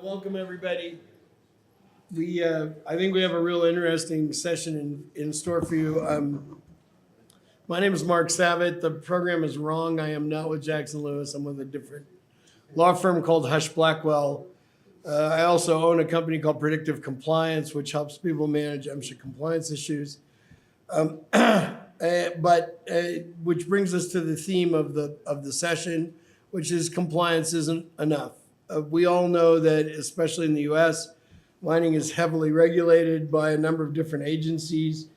Welcome everybody. I think we have a real interesting session in store for you. My name is Mark Savitt. The program is wrong. I am not with Jackson Lewis. I'm with a different law firm called Hush Blackwell. I also own a company called Predictive Compliance, which helps people manage MSHA compliance issues. Which brings us to the theme of the session, which is compliance isn't enough. We all know that, especially in the U.S., mining is heavily regulated by a number of different agencies.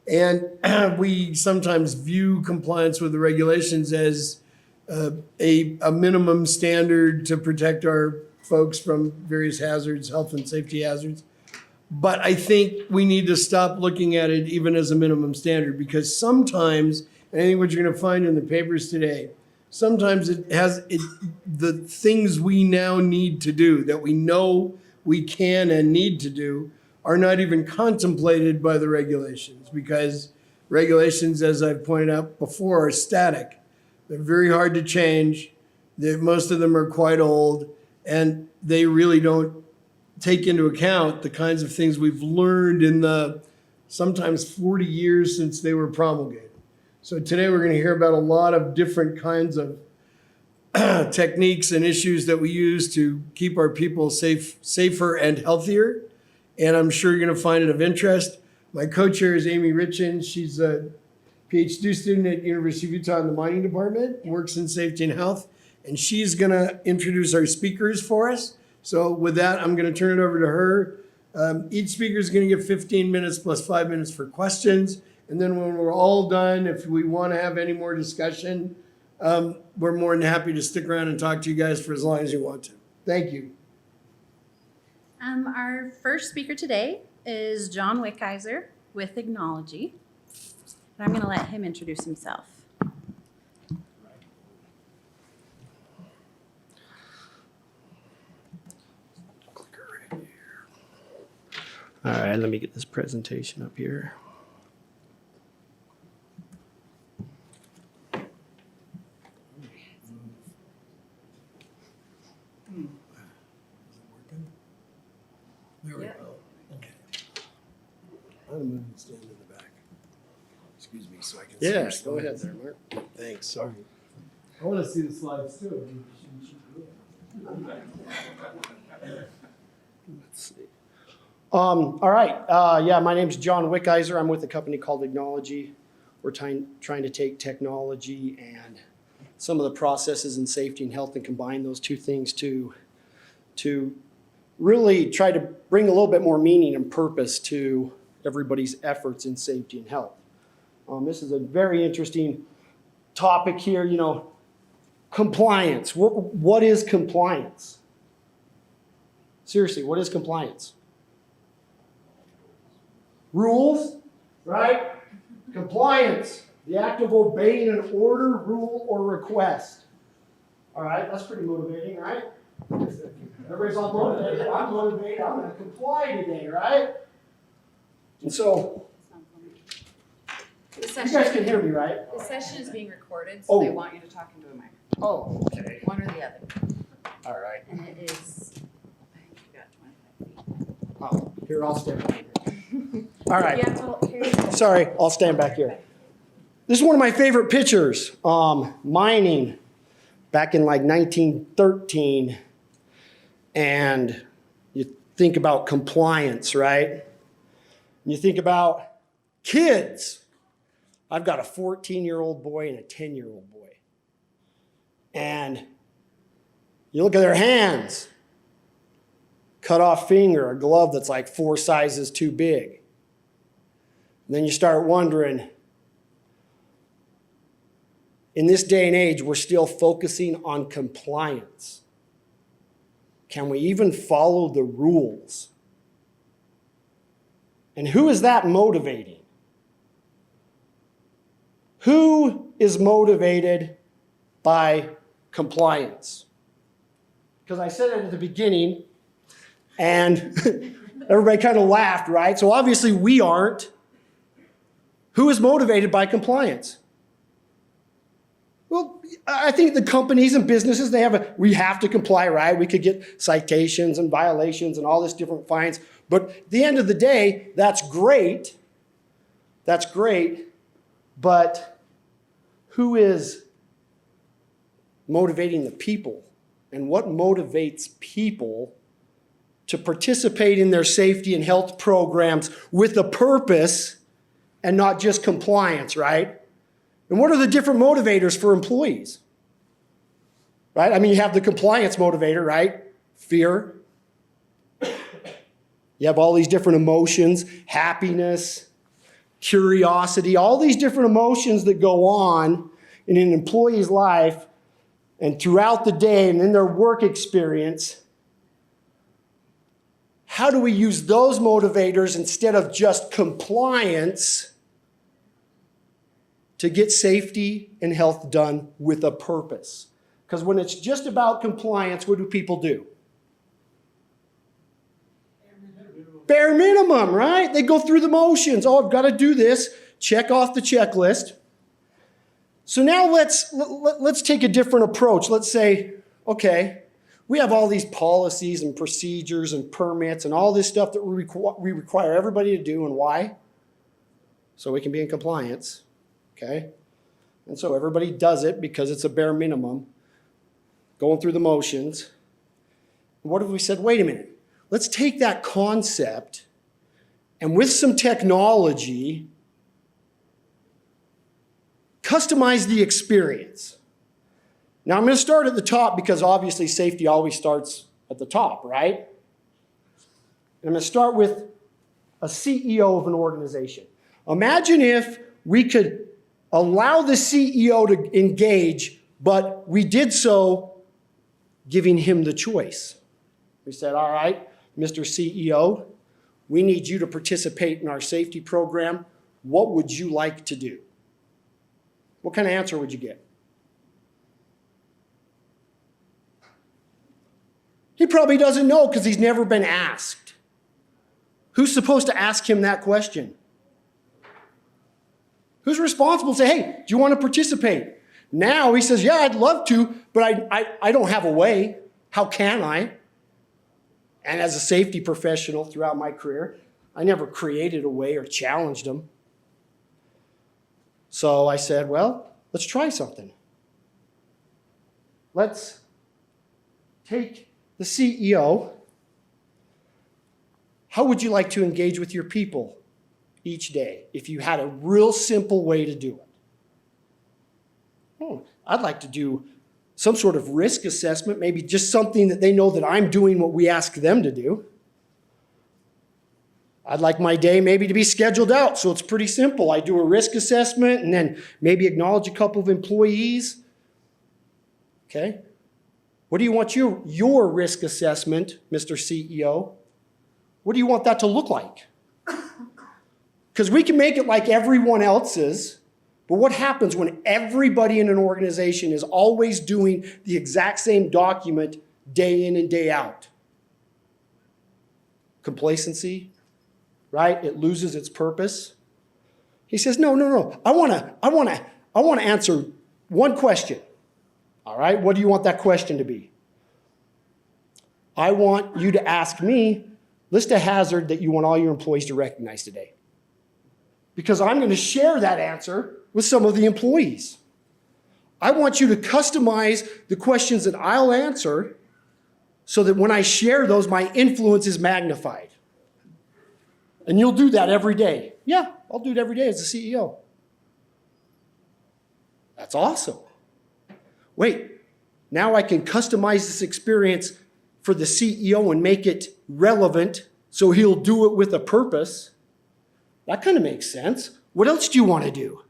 And we sometimes view compliance with the regulations as a minimum standard to protect our folks from various hazards, health and safety hazards. But I think we need to stop looking at it even as a minimum standard, because sometimes, and I think what you're going to find in the papers today, sometimes the things we now need to do that we know we can and need to do are not even contemplated by the regulations, because regulations, as I've pointed out before, are static. They're very hard to change. Most of them are quite old, and they really don't take into account the kinds of things we've learned in the sometimes 40 years since they were promulgated. So today we're going to hear about a lot of different kinds of techniques and issues that we use to keep our people safer and healthier. And I'm sure you're going to find it of interest. My co-chair is Amy Richin. She's a PhD student at University of Utah in the mining department, works in safety and health, and she's going to introduce our speakers for us. So with that, I'm going to turn it over to her. Each speaker is going to get 15 minutes plus 5 minutes for questions. And then when we're all done, if we want to have any more discussion, we're more than happy to stick around and talk to you guys for as long as you want to. Thank you. Our first speaker today is John Wickizer with Acknowlogy. And I'm going to let him introduce himself. All right, let me get this presentation up here. There we go. Okay. I'm going to stand in the back. Excuse me, so I can see your slides. Go ahead there, Mark. Thanks. Sorry. I want to see the slides too. Let's see. All right. Yeah, my name's John Wickizer. I'm with a company called Acknowlogy. We're trying to take technology and some of the processes in safety and health and combine those two things to really try to bring a little bit more meaning and purpose to everybody's efforts in safety and health. This is a very interesting topic here. You know, compliance. What is compliance? Seriously, what is compliance? Rules, right? Compliance, the act of obeying an order, rule, or request. All right, that's pretty motivating, right? Everybody's all motivated. I'm motivated. I'm going to comply today, right? And so, you guys can hear me, right? The session is being recorded, so they want you to talk into a microphone. Oh, okay. One or the other. All right. And it is, I think you got 25 feet. Oh, here, I'll stand back here. All right. Yeah, Sorry, I'll stand back here. This is one of my favorite pictures. Mining back in like 1913. And you think about compliance, right? And you think about kids. I've got a 14-year-old boy and a 10-year-old boy. And you look at their hands. Cut off finger, a glove that's like 4 sizes too big. And then you start wondering, in this day and age, we're still focusing on compliance. Can we even follow the rules? And who is that motivating? Who is motivated by compliance? Because I said it at the beginning, and everybody kind of laughed, right? So obviously we aren't. Who is motivated by compliance? Well, I think the companies and businesses, we have to comply, right? We could get citations and violations and all this different fines. But at the end of the day, that's great. That's great. But who is motivating the people? And what motivates people to participate in their safety and health programs with a purpose and not just compliance, right? And what are the different motivators for employees? Right? I mean, you have the compliance motivator, right? Fear. You have all these different emotions, happiness, curiosity, all these different emotions that go on in an employee's life and throughout the day and in their work experience. How do we use those motivators instead of just compliance to get safety and health done with a purpose? Because when it's just about compliance, what do people do? Bare minimum, right? They go through the motions. Oh, I've got to do this. Check off the checklist. So now let's take a different approach. Let's say, okay, we have all these policies and procedures and permits and all this stuff that we require everybody to do. And why? So we can be in compliance. Okay? And so everybody does it because it's a bare minimum, going through the motions. And what if we said, wait a minute, let's take that concept and with some technology, customize the experience. Now I'm going to start at the top because obviously safety always starts at the top, right? And I'm going to start with a CEO of an organization. Imagine if we could allow the CEO to engage, but we did so giving him the choice. We said, all right, Mr. CEO, we need you to participate in our safety program. What would you like to do? What kind of answer would you get? He probably doesn't know because he's never been asked. Who's supposed to ask him that question? Who's responsible to say, hey, do you want to participate? Now he says, yeah, I'd love to, but I don't have a way. How can I? And as a safety professional throughout my career, I never created a way or challenged him. So I said, well, let's try something. Let's take the CEO. How would you like to engage with your people each day if you had a real simple way to do it? I'd like to do some sort of risk assessment, maybe just something that they know that I'm doing what we ask them to do. I'd like my day maybe to be scheduled out, so it's pretty simple. I do a risk assessment and then maybe acknowledge a couple of employees. Okay? What do you want your risk assessment, Mr. CEO? What do you want that to look like? Because we can make it like everyone else's, but what happens when everybody in an organization is always doing the exact same document day in and day out? Complacency, right? It loses its purpose. He says, no. I want to answer one question. All right, what do you want that question to be? I want you to ask me, list a hazard that you want all your employees to recognize today. Because I'm going to share that answer with some of the employees. I want you to customize the questions that I'll answer so that when I share those, my influence is magnified. And you'll do that every day. Yeah, I'll do it every day as a CEO. That's awesome. Wait, now I can customize this experience for the CEO and make it relevant so he'll do it with a purpose. That kind of makes sense. What else do you want to do?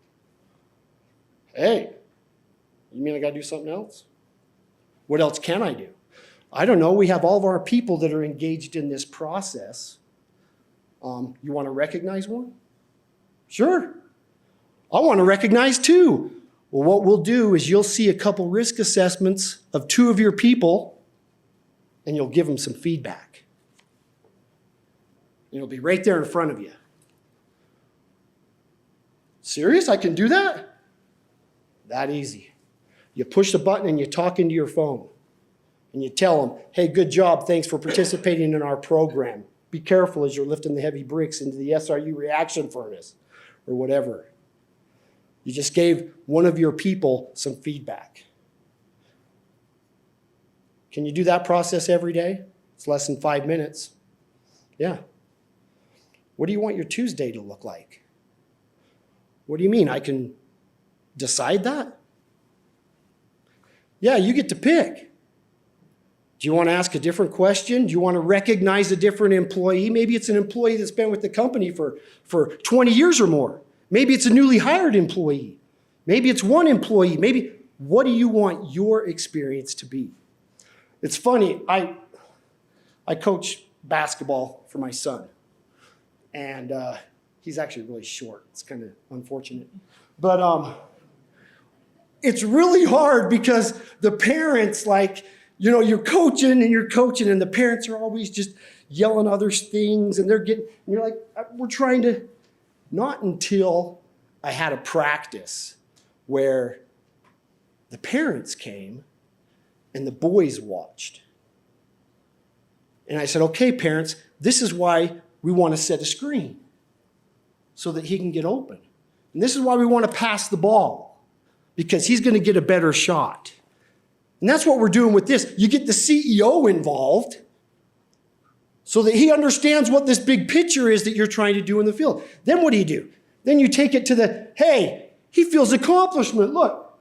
Hey, you mean I got to do something else? What else can I do? I don't know. We have all of our people that are engaged in this process. You want to recognize one? Sure. I want to recognize two. Well, what we'll do is you'll see a couple risk assessments of two of your people, and you'll give them some feedback. It'll be right there in front of you. Serious? I can do that? That easy. You push the button and you talk into your phone. And you tell them, hey, good job, thanks for participating in our program. Be careful as you're lifting the heavy bricks into the SRU reaction furnace or whatever. You just gave one of your people some feedback. Can you do that process every day? It's less than 5 minutes. Yeah. What do you want your Tuesday to look like? What do you mean? I can decide that? Yeah, you get to pick. Do you want to ask a different question? Do you want to recognize a different employee? Maybe it's an employee that's been with the company for 20 years or more. Maybe it's a newly hired employee. Maybe it's one employee. Maybe, what do you want your experience to be? It's funny, I coach basketball for my son. And he's actually really short. It's kind of unfortunate. But it's really hard because the parents, like, you know, you're coaching and the parents are always just yelling other things and you're like, we're trying to, not until I had a practice where the parents came and the boys watched. And I said, okay, parents, this is why we want to set a screen so that he can get open. And this is why we want to pass the ball, because he's going to get a better shot. And that's what we're doing with this. You get the CEO involved so that he understands what this big picture is that you're trying to do in the field. Then what do? Then you take it to the, hey, he feels accomplishment. Look,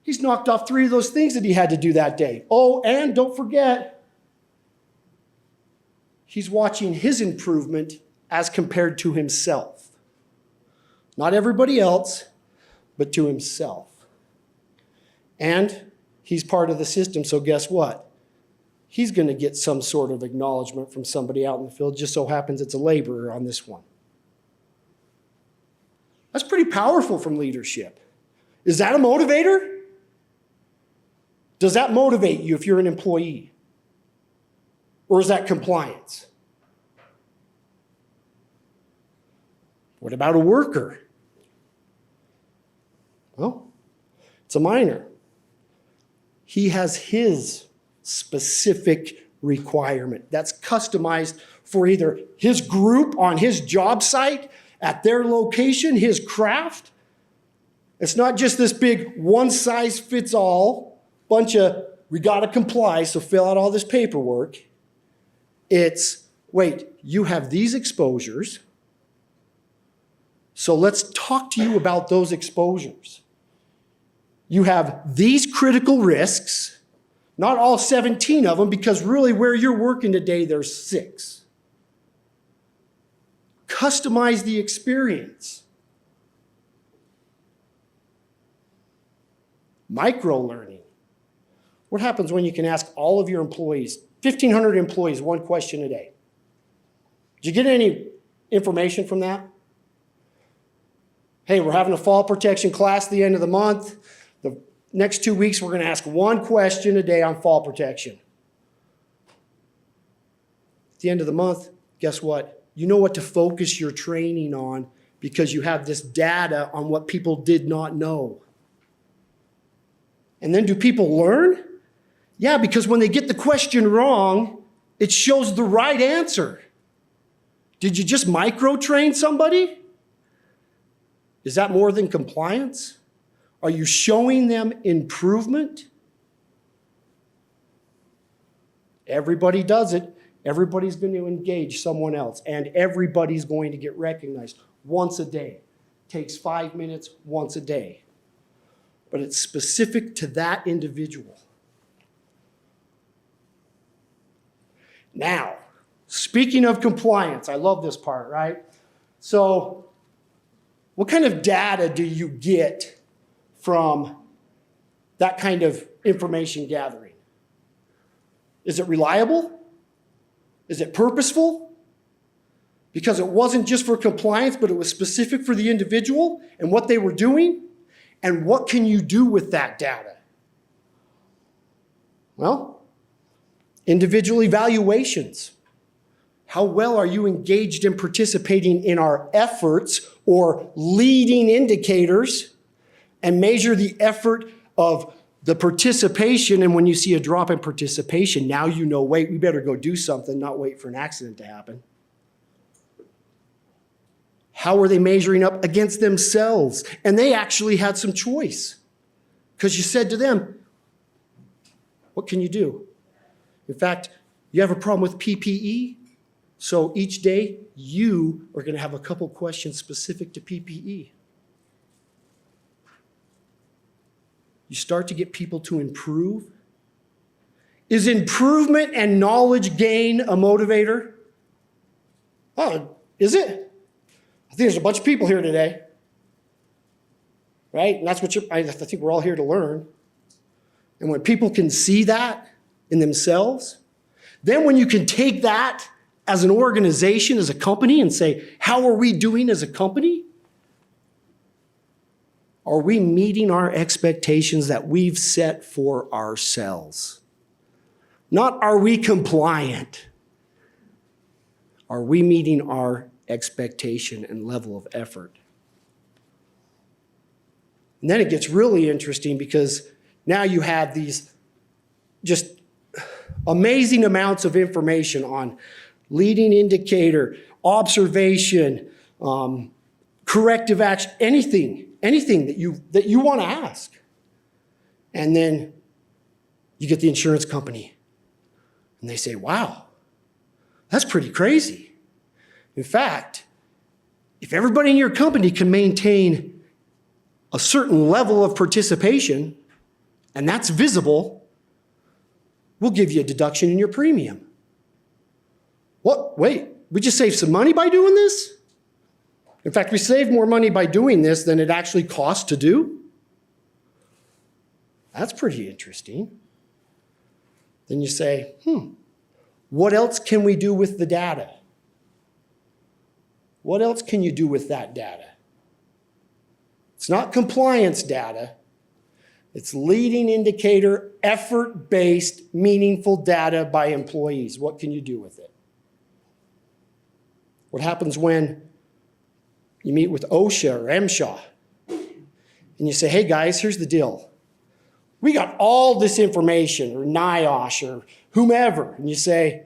he's knocked off 3 of those things that he had to do that day. Oh, and don't forget, he's watching his improvement as compared to himself. Not everybody else, but to himself. And he's part of the system, so guess what? He's going to get some sort of acknowledgement from somebody out in the field. Just so happens it's a laborer on this one. That's pretty powerful from leadership. Is that a motivator? Does that motivate you if you're an employee? Or is that compliance? What about a worker? Well, it's a miner. He has his specific requirement that's customized for either his group on his job site, at their location, his craft. It's not just this big one-size-fits-all bunch of, we got to comply, so fill out all this paperwork. It's, wait, you have these exposures, so let's talk to you about those exposures. You have these critical risks, not all 17 of them, because really where you're working today, there's 6. Customize the experience. Micro-learning. What happens when you can ask all of your employees, 1,500 employees, one question a day? Did you get any information from that? Hey, we're having a fall protection class at the end of the month. The next 2 weeks, we're going to ask one question a day on fall protection. At the end of the month, guess what? You know what to focus your training on because you have this data on what people did not know. And then do people learn? Yeah, because when they get the question wrong, it shows the right answer. Did you just micro-train somebody? Is that more than compliance? Are you showing them improvement? Everybody does it. Everybody's going to engage someone else, and everybody's going to get recognized once a day. Takes 5 minutes once a day. But it's specific to that individual. Now, speaking of compliance, I love this part, right? So, what kind of data do you get from that kind of information gathering? Is it reliable? Is it purposeful? Because it wasn't just for compliance, but it was specific for the individual and what they were doing? And what can you do with that data? Well, individual evaluations. How well are you engaged in participating in our efforts or leading indicators and measure the effort of the participation, and when you see a drop in participation, now you know, wait, we better go do something, not wait for an accident to happen. How are they measuring up against themselves? And they actually had some choice, because you said to them, what can you do? In fact, you have a problem with PPE, so each day you are going to have a couple questions specific to PPE. You start to get people to improve. Is improvement and knowledge gain a motivator? Oh, is it? I think there's a bunch of people here today, right? And that's what I think we're all here to learn. And when people can see that in themselves, then when you can take that as an organization, as a company, and say, how are we doing as a company? Are we meeting our expectations that we've set for ourselves? Not are we compliant? Are we meeting our expectation and level of effort? And then it gets really interesting, because now you have these just amazing amounts of information on leading indicator, observation, corrective action, anything that you want to ask. And then you get the insurance company and they say, wow, that's pretty crazy. In fact, if everybody in your company can maintain a certain level of participation, and that's visible, we'll give you a deduction in your premium. What? Wait, we just saved some money by doing this? In fact, we save more money by doing this than it actually costs to do? That's pretty interesting. Then you say, what else can we do with the data? What else can you do with that data? It's not compliance data. It's leading indicator, effort-based, meaningful data by employees. What can you do with it? What happens when you meet with OSHA or MSHA and you say, hey guys, here's the deal. We got all this information, or NIOSH or whomever, and you say,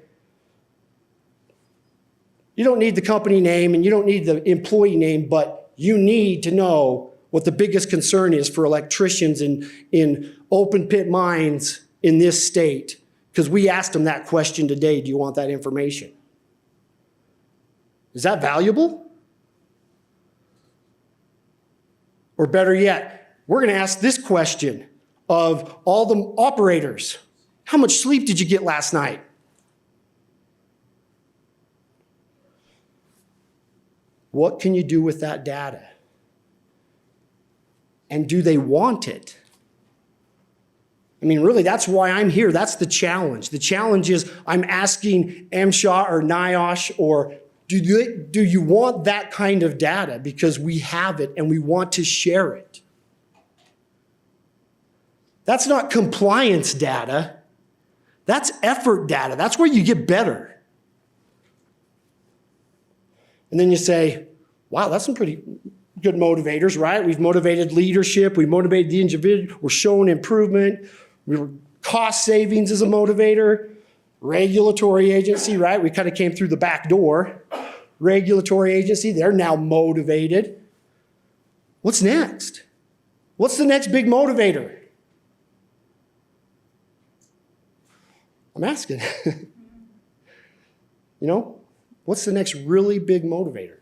you don't need the company name and you don't need the employee name, but you need to know what the biggest concern is for electricians in open pit mines in this state, because we asked them that question today. Do you want that information? Is that valuable? Or better yet, we're going to ask this question of all the operators. How much sleep did you get last night? What can you do with that data? And do they want it? I mean, really, that's why I'm here. That's the challenge. The challenge is I'm asking MSHA or NIOSH, or do you want that kind of data? Because we have it and we want to share it. That's not compliance data. That's effort data. That's where you get better. And then you say, wow, that's some pretty good motivators, right? We've motivated leadership. We motivated the individual. We're showing improvement. Cost savings is a motivator. Regulatory agency, right? We kind of came through the back door. Regulatory agency, they're now motivated. What's next? What's the next big motivator? I'm asking. You know, what's the next really big motivator?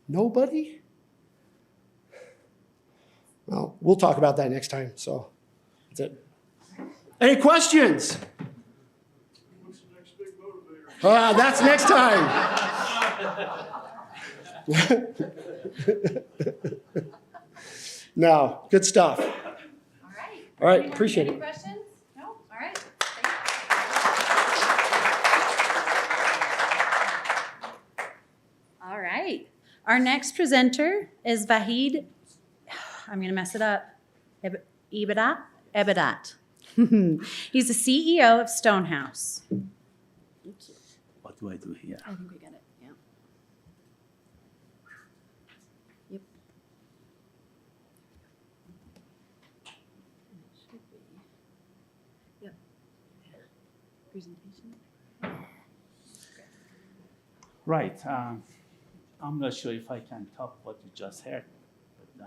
Nobody? Well, we'll talk about that next time, so that's it. Any questions? What's the next big motivator? That's next time. No, good stuff. All right, appreciate Any it. questions? No? All right. All right. Our next presenter is Vahid. I'm going to mess it up. Ebadat. He's the CEO of Stonehouse. What do I do here? I think we get it. Yeah. Yep. presentation. Right. I'm not sure if I can top what you just heard. But,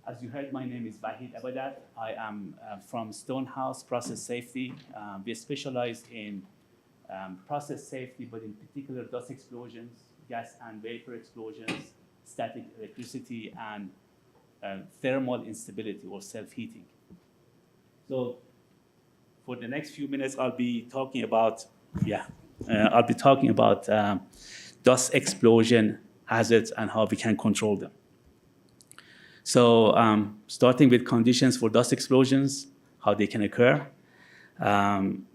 as you heard, my name is Wahid Ebadat. I am from Stonehouse Process Safety. We specialize in process safety, but in particular dust explosions, gas and vapor explosions, static electricity, and thermal instability or self-heating. So for the next few minutes, I'll be talking about, dust explosion hazards and how we can control them. So starting with conditions for dust explosions, how they can occur,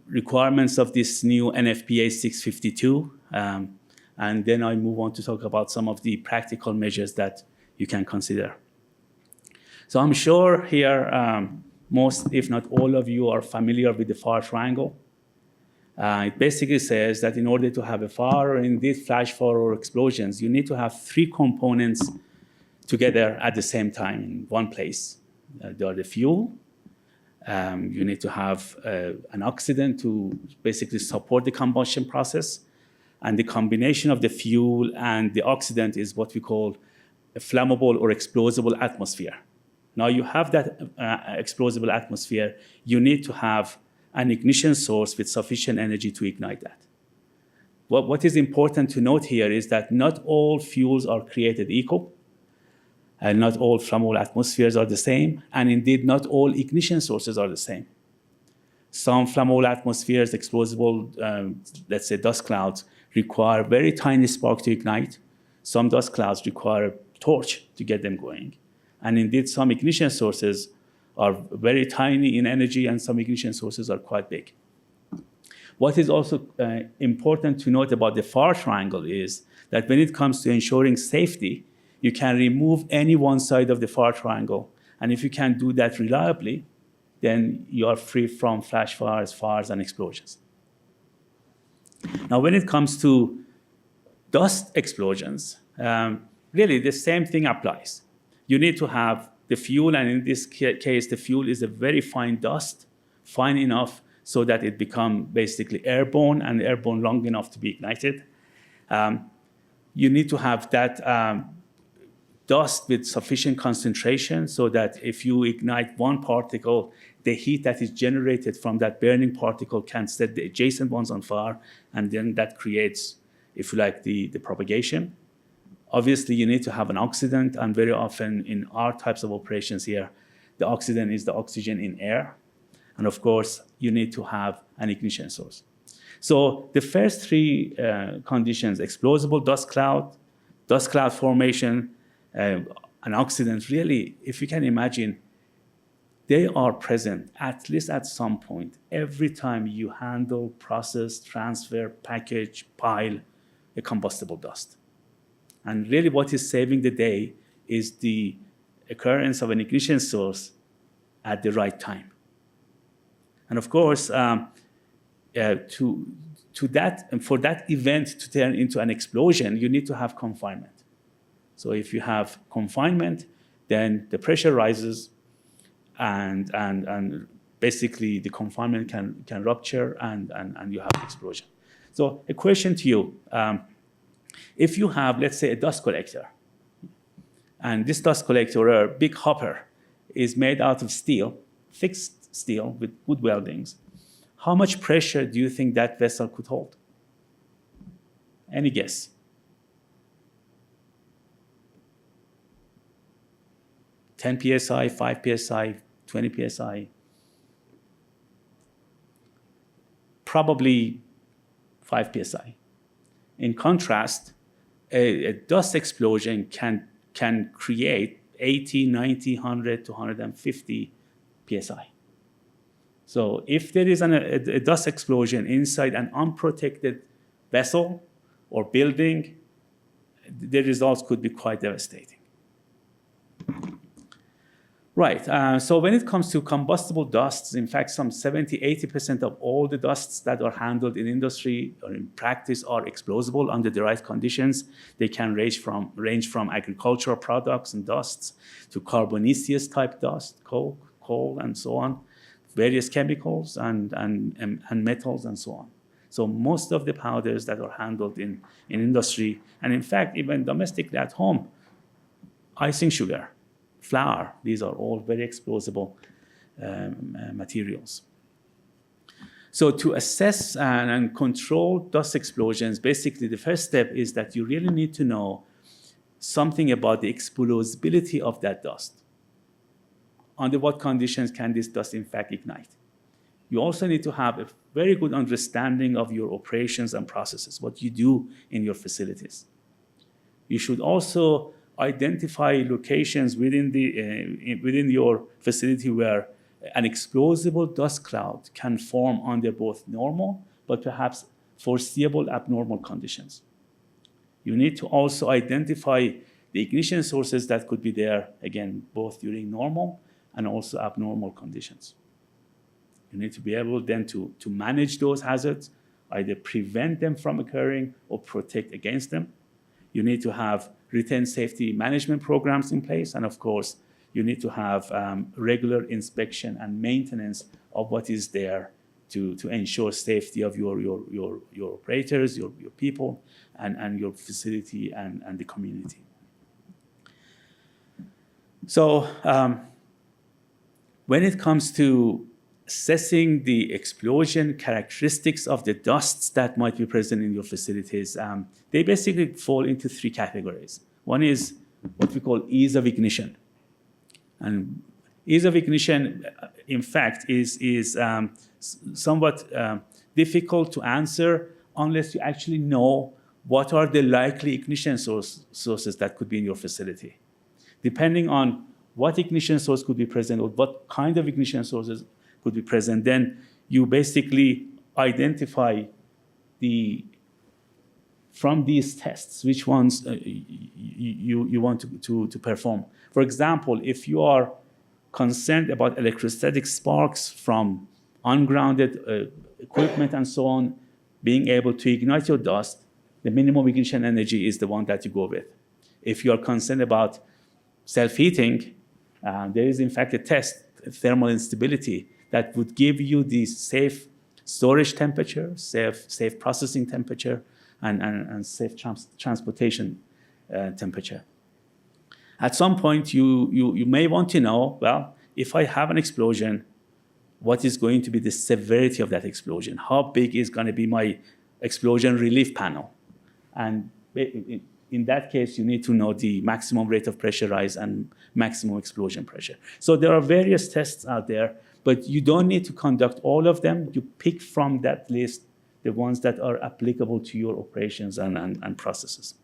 requirements of this new NFPA 652, and then I move on to talk about some of the practical measures that you can consider. So I'm sure here most, if not all of you, are familiar with the fire triangle. It basically says that in order to have a fire, or indeed flash fire or explosions, you need to have three components together at the same time in one place. They are the fuel. You need to have an oxidant to basically support the combustion process. And the combination of the fuel and the oxidant is what we call a flammable or explosible atmosphere. Now you have that explosible atmosphere, you need to have an ignition source with sufficient energy to ignite that. What is important to note here is that not all fuels are created equal, and not all flammable atmospheres are the same, and indeed not all ignition sources are the same. Some flammable atmospheres, explosible, let's say dust clouds, require very tiny spark to ignite. Some dust clouds require a torch to get them going. And indeed, some ignition sources are very tiny in energy, and some ignition sources are quite big. What is also important to note about the fire triangle is that when it comes to ensuring safety, you can remove any one side of the fire triangle. And if you can do that reliably, then you are free from flash fires, fires, and explosions. Now, when it comes to dust explosions, really the same thing applies. You need to have the fuel, and in this case, the fuel is a very fine dust, fine enough so that it becomes basically airborne and airborne long enough to be ignited. You need to have that dust with sufficient concentration so that if you ignite one particle, the heat that is generated from that burning particle can set the adjacent ones on fire, and then that creates, if you like, the propagation. Obviously, you need to have an oxidant, and very often in our types of operations here, the oxidant is the oxygen in air. And of course, you need to have an ignition source. So the first three conditions, explosible dust cloud formation, an oxidant, really, if you can imagine, they are present at least at some point every time you handle, process, transfer, package, pile a combustible dust. And really what is saving the day is the occurrence of an ignition source at the right time. And of course, for that event to turn into an explosion, you need to have confinement. So if you have confinement, then the pressure rises, and basically the confinement can rupture, and you have an explosion. So a question to you. If you have, let's say, a dust collector, and this dust collector, or a big hopper, is made out of steel, fixed steel with good weldings, how much pressure do you think that vessel could hold? Any guess? $10 psi, 5 psi, 20 psi? Probably 5 psi. In contrast, a dust explosion can create 80, 90, 100 to 150 psi. So if there is a dust explosion inside an unprotected vessel or building, the results could be quite devastating. Right, so when it comes to combustible dusts, in fact, some 70–80% of all the dusts that are handled in industry or in practice are explosible under the right conditions. They can range from agricultural products and dusts to carbonaceous type dust, coke, coal, and so on. various chemicals and metals and so on. So most of the powders that are handled in industry, and in fact, even domestically at home, icing sugar, flour, these are all very explosible materials. So to assess and control dust explosions, basically the first step is that you really need to know something about the explosibility of that dust. Under what conditions can this dust in fact ignite? You also need to have a very good understanding of your operations and processes, what you do in your facilities. You should also identify locations within your facility where an explosible dust cloud can form under both normal but perhaps foreseeable abnormal conditions. You need to also identify the ignition sources that could be there, again, both during normal and also abnormal conditions. You need to be able then to manage those hazards, either prevent them from occurring or protect against them. You need to have written safety management programs in place, and of course, you need to have regular inspection and maintenance of what is there to ensure safety of your operators, your people, and your facility and the community. So when it comes to assessing the explosion characteristics of the dusts that might be present in your facilities, they basically fall into three categories. One is what we call ease of ignition. And ease of ignition, in fact, is somewhat difficult to answer unless you actually know what are the likely ignition sources that could be in your facility. Depending on what ignition source could be present or what kind of ignition sources could be present, then you basically identify from these tests which ones you want to perform. For example, if you are concerned about electrostatic sparks from ungrounded equipment and so on being able to ignite your dust, the minimum ignition energy is the one that you go with. If you are concerned about self-heating, there is in fact a test, thermal instability, that would give you the safe storage temperature, safe processing temperature, and safe transportation temperature. At some point, you may want to know, well, if I have an explosion, what is going to be the severity of that explosion? How big is going to be my explosion relief panel? And in that case, you need to know the maximum rate of pressure rise and maximum explosion pressure. So there are various tests out there, but you don't need to conduct all of them. You pick from that list the ones that are applicable to your operations and processes.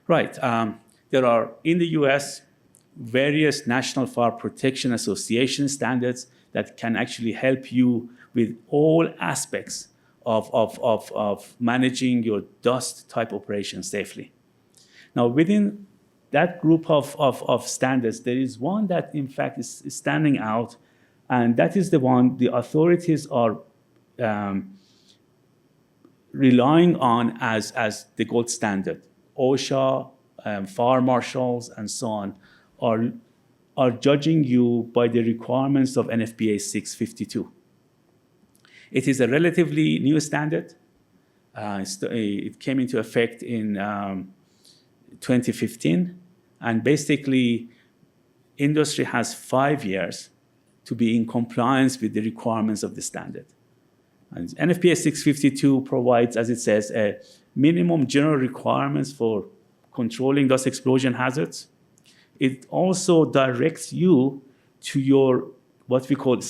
Right. There are, in the US, various National Fire Protection Association standards that can actually help you with all aspects of managing your dust type operations safely. Now, within that group of standards, there is one that, in fact, is standing out, and that is the one the authorities are relying on as the gold standard. OSHA, fire marshals, and so on are judging you by the requirements of NFPA 652. It is a relatively new standard. It came into effect in 2015, and basically, industry has 5 years to be in compliance with the requirements of the standard. And NFPA 652 provides, as it says, a minimum general requirements for controlling dust explosion hazards. It also directs you to your, what we call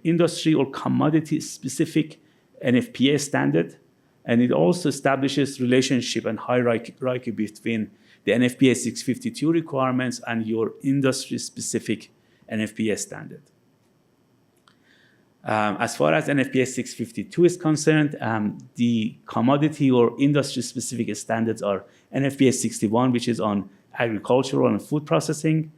industry or commodity specific NFPA standard. And it also establishes relationship and hierarchy between the NFPA 652 requirements and your industry specific NFPA standard. As far as NFPA 652 is concerned, the commodity or industry-specific standards are NFPA 61, which is on agricultural and food processing,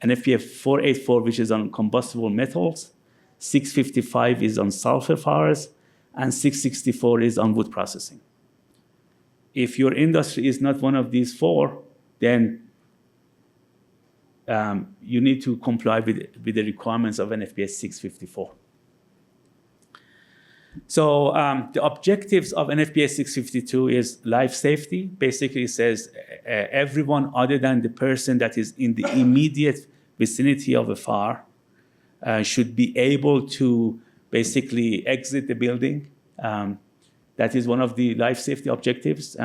NFPA 484, which is on combustible metals, 655 is on sulfur fires, and 664 is on wood processing. If your industry is not one of these four, then you need to comply with the requirements of NFPA 654. So the objectives of NFPA 652 is life safety. Basically, it says everyone other than the person that is in the immediate vicinity of a fire should be able to basically exit the building. That is one of the life safety objectives.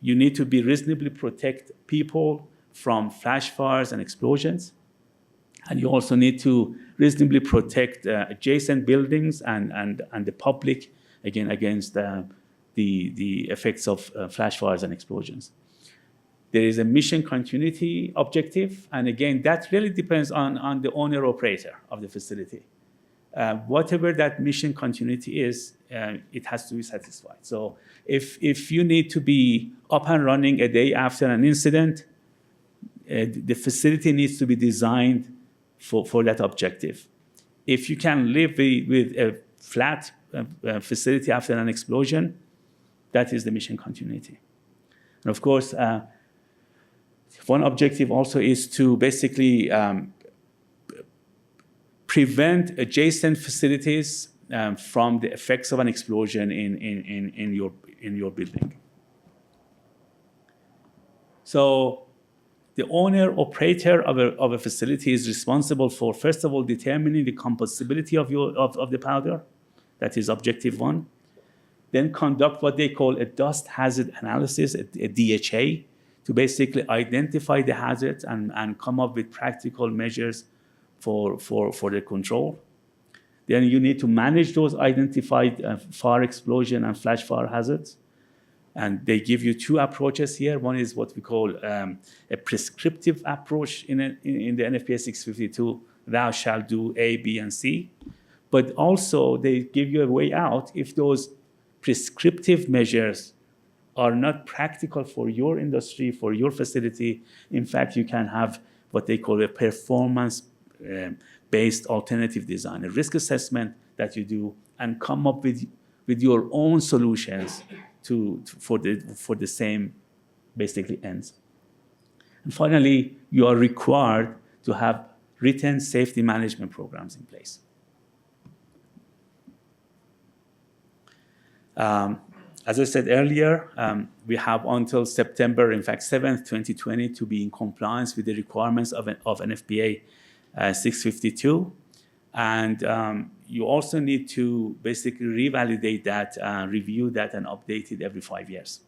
You need to be reasonably protect people from flash fires and explosions. And you also need to reasonably protect adjacent buildings and the public, again, against the effects of flash fires and explosions. There is a mission continuity objective, and again, that really depends on the owner-operator of the facility. Whatever that mission continuity is, it has to be satisfied. So if you need to be up and running a day after an incident, the facility needs to be designed for that objective. If you can live with a flat facility after an explosion, that is the mission continuity. And of course, one objective also is to basically prevent adjacent facilities from the effects of an explosion in your building. So the owner-operator of a facility is responsible for, first of all, determining the combustibility of the powder. That is objective one. Then conduct what they call a dust hazard analysis, a DHA, to basically identify the hazards and come up with practical measures for the control. Then you need to manage those identified fire explosion and flash fire hazards. And they give you two approaches here. One is what we call a prescriptive approach in the NFPA 652. Thou shalt do A, B, and C. But also they give you a way out if those prescriptive measures are not practical for your industry, for your facility. In fact, you can have what they call a performance-based alternative design, a risk assessment that you do and come up with your own solutions for the same basically ends. And finally, you are required to have written safety management programs in place. As I said earlier, we have until September, in fact, 7th, 2020, to be in compliance with the requirements of NFPA 652. And you also need to basically revalidate that, review that, and update it every 5 years.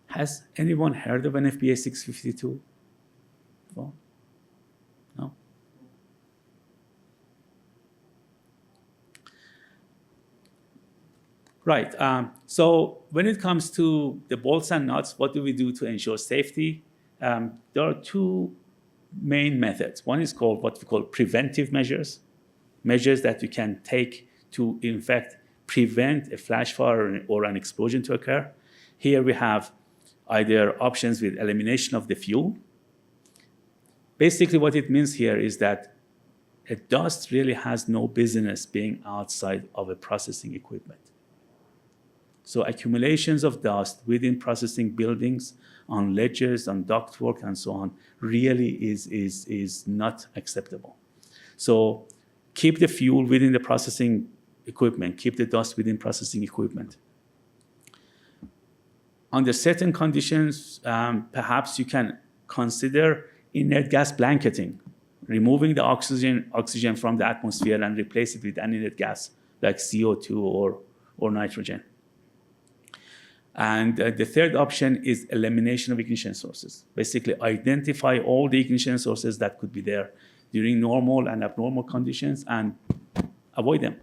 Has anyone heard of NFPA 652? No? Right. So when it comes to the bolts and nuts, what do we do to ensure safety? There are two main methods. One is called what we call preventive measures, measures that you can take to, in fact, prevent a flash fire or an explosion to occur. Here we have either options with elimination of the fuel. Basically, what it means here is that a dust really has no business being outside of a processing equipment. So accumulations of dust within processing buildings, on ledges, on ductwork, and so on, really is not acceptable. So keep the fuel within the processing equipment, keep the dust within processing equipment. Under certain conditions, perhaps you can consider inert gas blanketing, removing the oxygen from the atmosphere and replace it with an inert gas like CO2 or nitrogen. And the third option is elimination of ignition sources. Basically, identify all the ignition sources that could be there during normal and abnormal conditions and avoid them,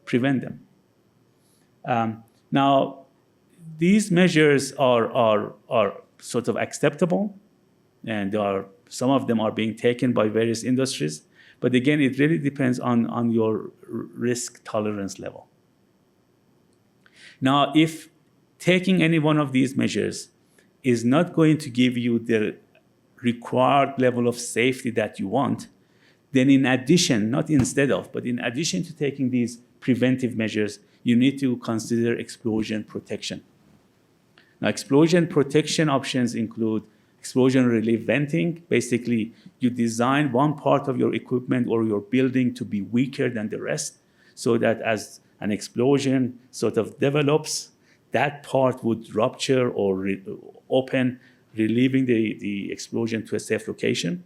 prevent them. Now, these measures are sort of acceptable, and some of them are being taken by various industries. But again, it really depends on your risk tolerance level. Now, if taking any one of these measures is not going to give you the required level of safety that you want, then in addition, not instead of, but in addition to taking these preventive measures, you need to consider explosion protection. Now, explosion protection options include explosion relief venting. Basically, you design one part of your equipment or your building to be weaker than the rest, so that as an explosion sort of develops, that part would rupture or open, relieving the explosion to a safe location.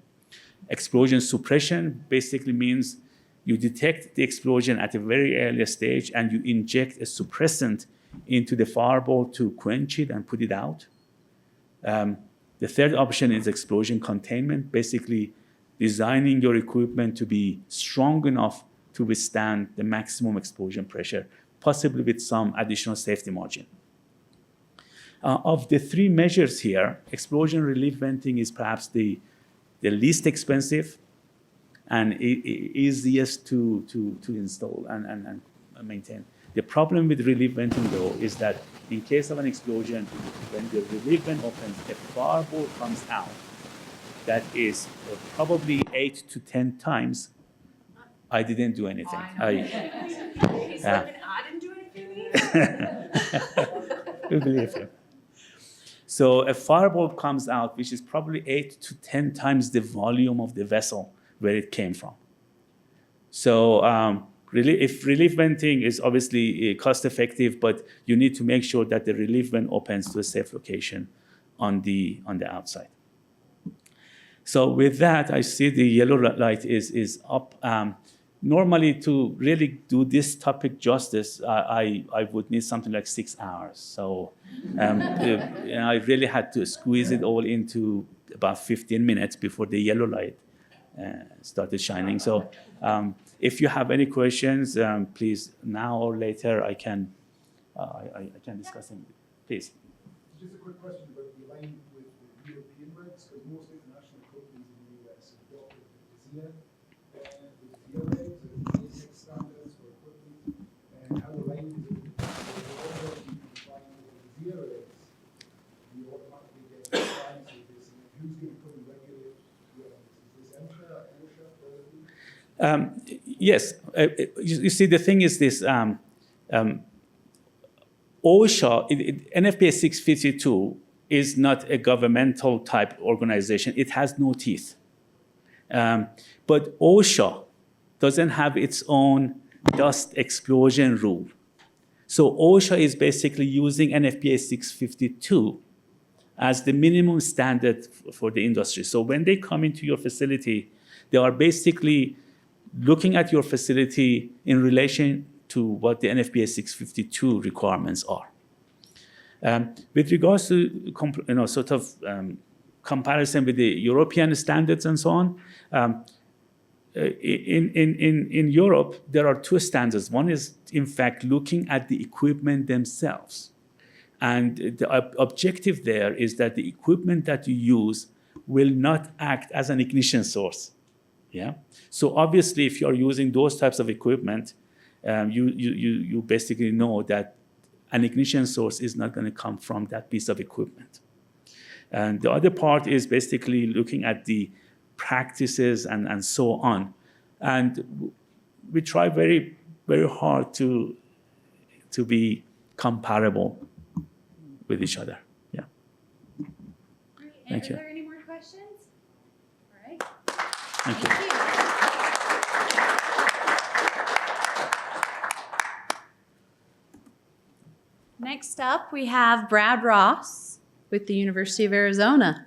Explosion suppression basically means you detect the explosion at a very early stage and you inject a suppressant into the fireball to quench it and put it out. The third option is explosion containment, basically designing your equipment to be strong enough to withstand the maximum explosion pressure, possibly with some additional safety margin. Of the three measures here, explosion relief venting is perhaps the least expensive and easiest to install and maintain. The problem with relief venting, though, is that in case of an explosion, when the relief vent opens, a fireball comes out that is probably 8 to 10 times. I didn't do anything. He's looking, I didn't do anything either. We believe him. So a fireball comes out, which is probably 8 to 10 times the volume of the vessel where it came from. So if relief venting is obviously cost effective, but you need to make sure that the relief vent opens to a safe location on the outside. So with that, I see the yellow light is up. Normally, to really do this topic justice, I would need something like 6 hours. So I really had to squeeze it all into about 15 minutes before the yellow light started shining. So if you have any questions, please, now or later, I can discuss them. Please. Just a quick question about the alignment with the European regs, because most international companies in the US have adopted the ZIA, the ZIA regs, the basic standards for equipment, and how aligned is it with the complying with the ZIA regs? You automatically get compliance with this, and who's going to come and regulate? Is this EMSHA, OSHA, or Yes. You see, the thing is this. OSHA, NFPA 652 is not a governmental type organization. It has no teeth. But OSHA doesn't have its own dust explosion rule. So OSHA is basically using NFPA 652 as the minimum standard for the industry. So when they come into your facility, they are basically looking at your facility in relation to what the NFPA 652 requirements are. With regards to comparison with the European standards and so on, in Europe, there are two standards. One is, in fact, looking at the equipment themselves. And the objective there is that the equipment that you use will not act as an ignition source. Yeah. So obviously, if you are using those types of equipment, you basically know that an ignition source is not going to come from that piece of equipment. And the other part is basically looking at the practices and so on. And we try very, very hard to be comparable with each other. Yeah. Great. Thank you. Are there any more questions? All right. Thank you. Next up, we have Brad Ross with the University of Arizona.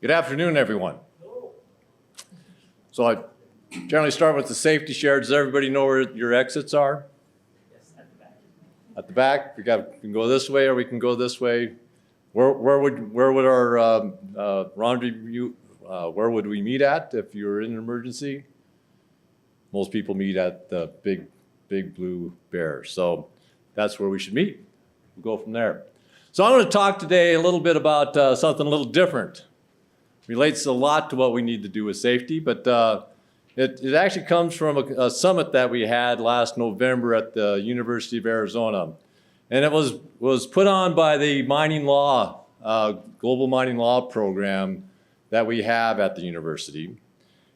Good afternoon, everyone. So I generally start with the safety share. Does everybody know where your exits are? Yes, at the back. At the back. We can go this way or we can go this way. Where would our rendezvous? Where would we meet at if you're in an emergency? Most people meet at the big blue bear. So that's where we should meet. We'll go from there. So I'm going to talk today a little bit about something a little different. relates a lot to what we need to do with safety, but it actually comes from a summit that we had last November at the University of Arizona. And it was put on by the mining law, global mining law program that we have at the university.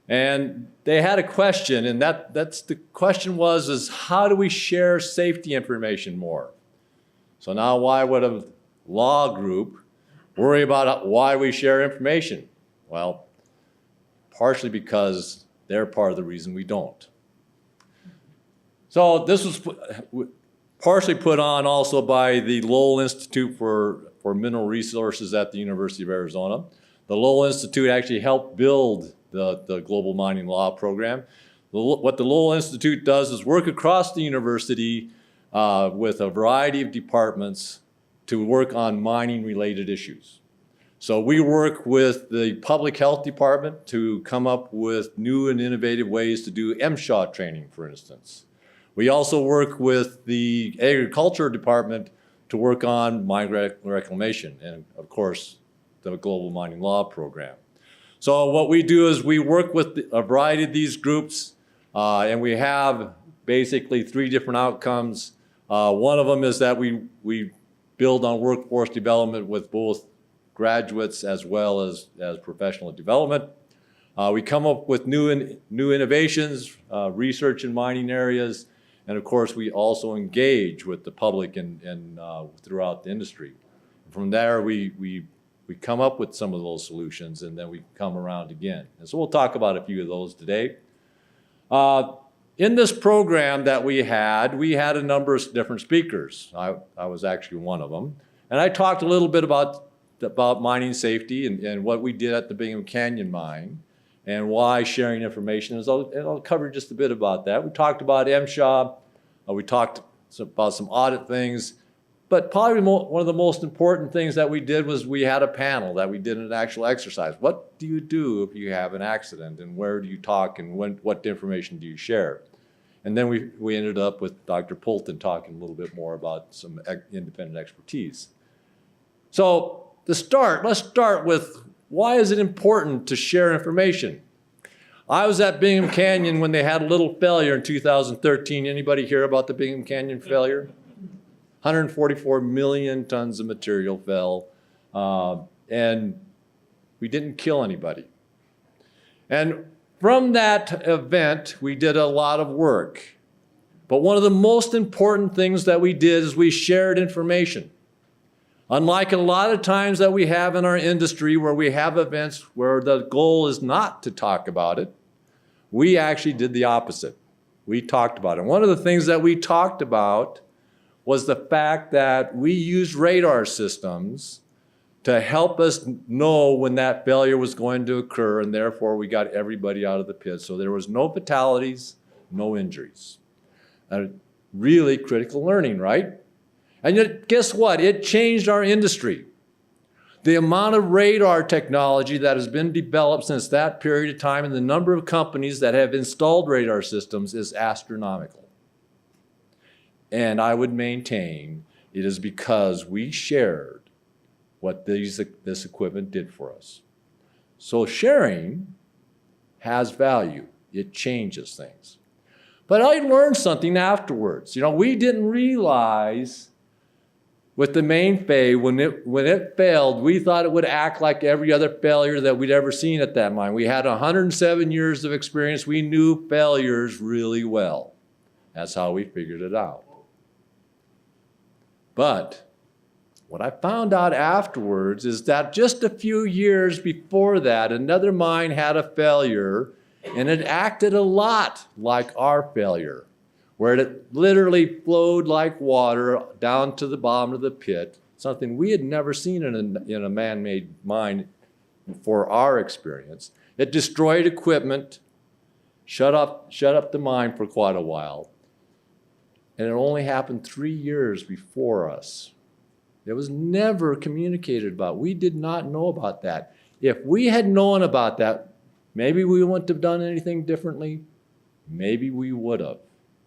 And they had a question, and that's the question is how do we share safety information more? So now why would a law group worry about why we share information? Well, partially because they're part of the reason we don't. So this was partially put on also by the Lowell Institute for Mineral Resources at the University of Arizona. The Lowell Institute actually helped build the Global Mining Law program. What the Lowell Institute does is work across the university with a variety of departments to work on mining-related issues. So we work with the Public Health Department to come up with new and innovative ways to do MSHA training, for instance. We also work with the Agriculture Department to work on mine reclamation and, of course, the Global Mining Law program. So what we do is we work with a variety of these groups, and we have basically 3 different outcomes. One of them is that we build on workforce development with both graduates as well as professional development. We come up with new innovations, research in mining areas, and of course we also engage with the public and throughout the industry. From there we come up with some of those solutions, and then we come around again. And so we'll talk about a few of those today. In this program that we had a number of different speakers. I was actually one of them. And I talked a little bit about mining safety and what we did at the Bingham Canyon mine and why sharing information is. And I'll cover just a bit about that. We talked about MSHA. We talked about some audit things. But probably one of the most important things that we did was we had a panel that we did an actual exercise. What do you do if you have an accident, and where do you talk, and what information do you share? And then we ended up with Dr. Poulton talking a little bit more about some independent expertise. So let's start with why is it important to share information? I was at Bingham Canyon when they had a little failure in 2013. Anybody hear about the Bingham Canyon failure? 144 million tons of material fell, and we didn't kill anybody. And from that event, we did a lot of work. But one of the most important things that we did is we shared information. Unlike a lot of times that we have in our industry where we have events where the goal is not to talk about it, we actually did the opposite. We talked about it. One of the things that we talked about was the fact that we used radar systems to help us know when that failure was going to occur, and therefore we got everybody out of the pit. So there was no fatalities, no injuries. Really critical learning, right? And yet, guess what? It changed our industry. The amount of radar technology that has been developed since that period of time and the number of companies that have installed radar systems is astronomical. And I would maintain it is because we shared what this equipment did for us. So sharing has value. It changes things. But I learned something afterwards. We didn't realize with the main fay, when it failed, we thought it would act like every other failure that we'd ever seen at that mine. We had 107 years of experience. We knew failures really well. That's how we figured it out. But what I found out afterwards is that just a few years before that, another mine had a failure, and it acted a lot like our failure, where it literally flowed like water down to the bottom of the pit, something we had never seen in a man-made mine for our experience. It destroyed equipment, shut up the mine for quite a while. And it only happened 3 years before us. It was never communicated about. We did not know about that. If we had known about that, maybe we wouldn't have done anything differently. Maybe we would have.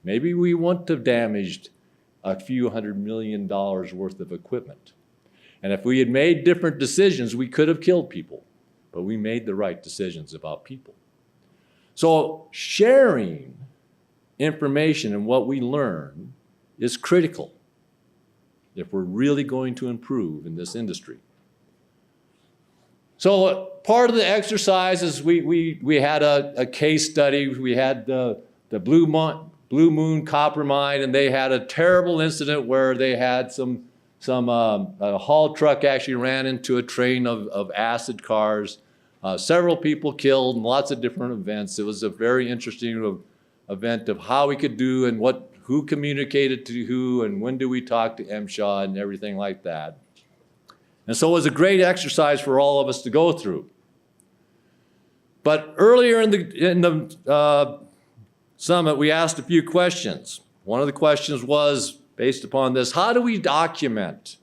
Maybe we wouldn't have damaged a few $100 million worth of equipment. And if we had made different decisions, we could have killed people. but we made the right decisions about people. So sharing information and what we learn is critical if we're really going to improve in this industry. So part of the exercise is we had a case study. We had the Blue Moon copper mine, and they had a terrible incident where they had a haul truck actually ran into a train of acid cars. Several people killed and lots of different events. It was a very interesting event of how we could do and who communicated to who and when do we talk to MSHA and everything like that. And so it was a great exercise for all of us to go through. But earlier in the summit, we asked a few questions. One of the questions was based upon this: how do we document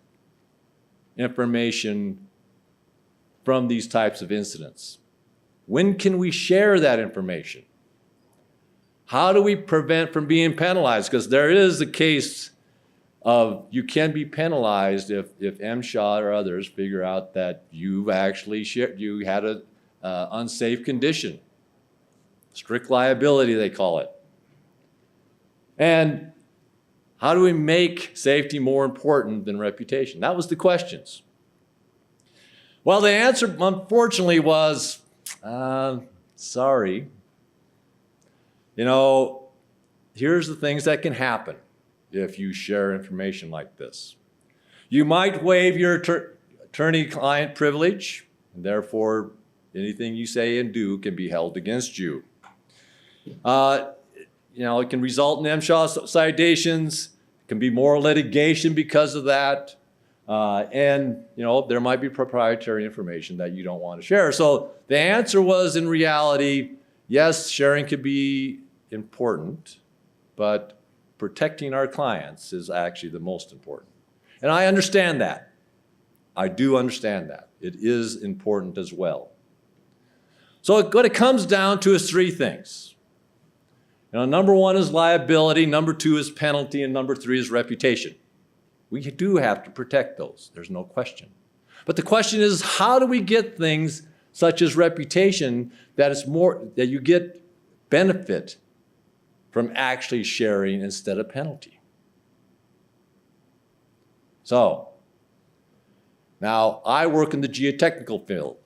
information from these types of incidents? When can we share that information? How do we prevent from being penalized? Because there is a case of you can be penalized if MSHA or others figure out that you've actually you had an unsafe condition. Strict liability, they call it. And how do we make safety more important than reputation? That was the questions. Well, the answer, unfortunately, was, sorry. You know, here's the things that can happen if you share information like this. You might waive your attorney-client privilege, and therefore anything you say and do can be held against you. You know, it can result in MSHA citations. It can be more litigation because of that. And, you know, there might be proprietary information that you don't want to share. So the answer was, in reality, yes, sharing could be important, but protecting our clients is actually the most important. And I understand that. I do understand that. It is important as well. So what it comes down to is three things. You know, number one is liability, number two is penalty, and number three is reputation. We do have to protect those, there's no question. But the question is, how do we get things such as reputation that you get benefit from actually sharing instead of penalty? So, now I work in the geotechnical field.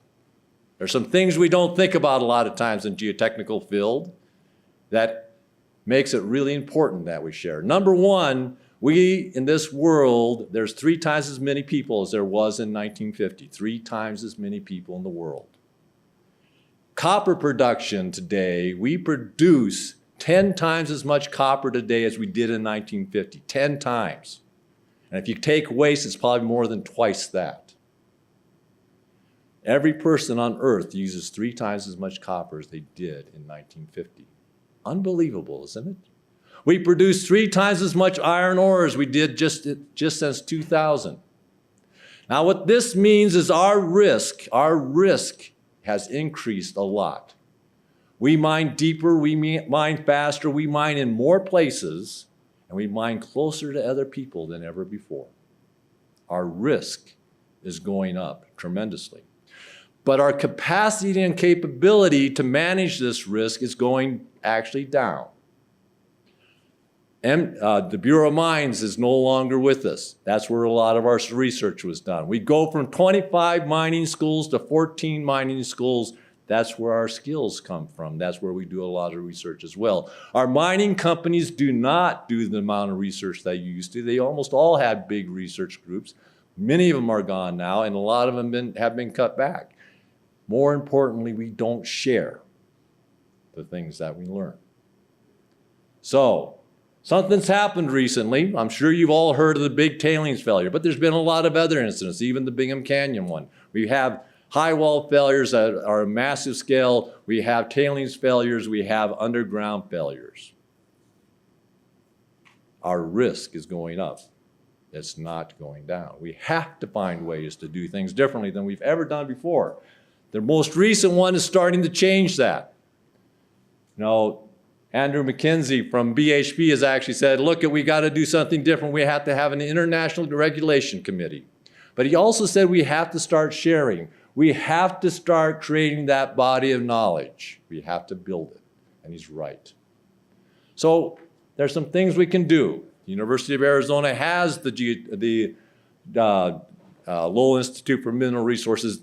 There's some things we don't think about a lot of times in geotechnical field that makes it really important that we share. Number one, in this world, there's 3 times as many people as there was in 1950. 3 times as many people in the world. Copper production today, we produce 10 times as much copper today as we did in 1950. 10 times. And if you take waste, it's probably more than twice that. Every person on earth uses 3 times as much copper as they did in 1950. Unbelievable, isn't it? We produce 3 times as much iron ore as we did just since 2000. Now what this means is our risk has increased a lot. We mine deeper, we mine faster, we mine in more places, and we mine closer to other people than ever before. Our risk is going up tremendously. But our capacity and capability to manage this risk is going actually down. The Bureau of Mines is no longer with us. That's where a lot of our research was done. We go from 25 mining schools to 14 mining schools. That's where our skills come from. That's where we do a lot of research as well. Our mining companies do not do the amount of research they used to. They almost all had big research groups. Many of them are gone now, and a lot of them have been cut back. More importantly, we don't share the things that we learn. So, something's happened recently. I'm sure you've all heard of the big tailings failure, but there's been a lot of other incidents, even the Bingham Canyon one. We have high wall failures that are a massive scale. We have tailings failures. We have underground failures. Our risk is going up. It's not going down. We have to find ways to do things differently than we've ever done before. The most recent one is starting to change that. You know, Andrew McKenzie from BHP has actually said, look, we got to do something different. We have to have an international regulation committee. But he also said we have to start sharing. We have to start creating that body of knowledge. We have to build it, and he's right. So there's some things we can do. The University of Arizona has the Lowell Institute for Mineral Resources.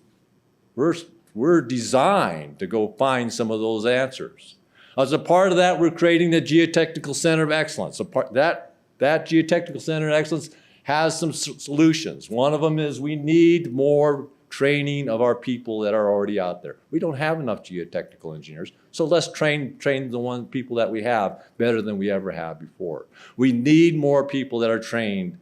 We're designed to go find some of those answers. As a part of that, we're creating the Geotechnical Center of Excellence. That Geotechnical Center of Excellence has some solutions. One of them is we need more training of our people that are already out there. We don't have enough geotechnical engineers, so let's train the people that we have better than we ever have before. We need more people that are trained,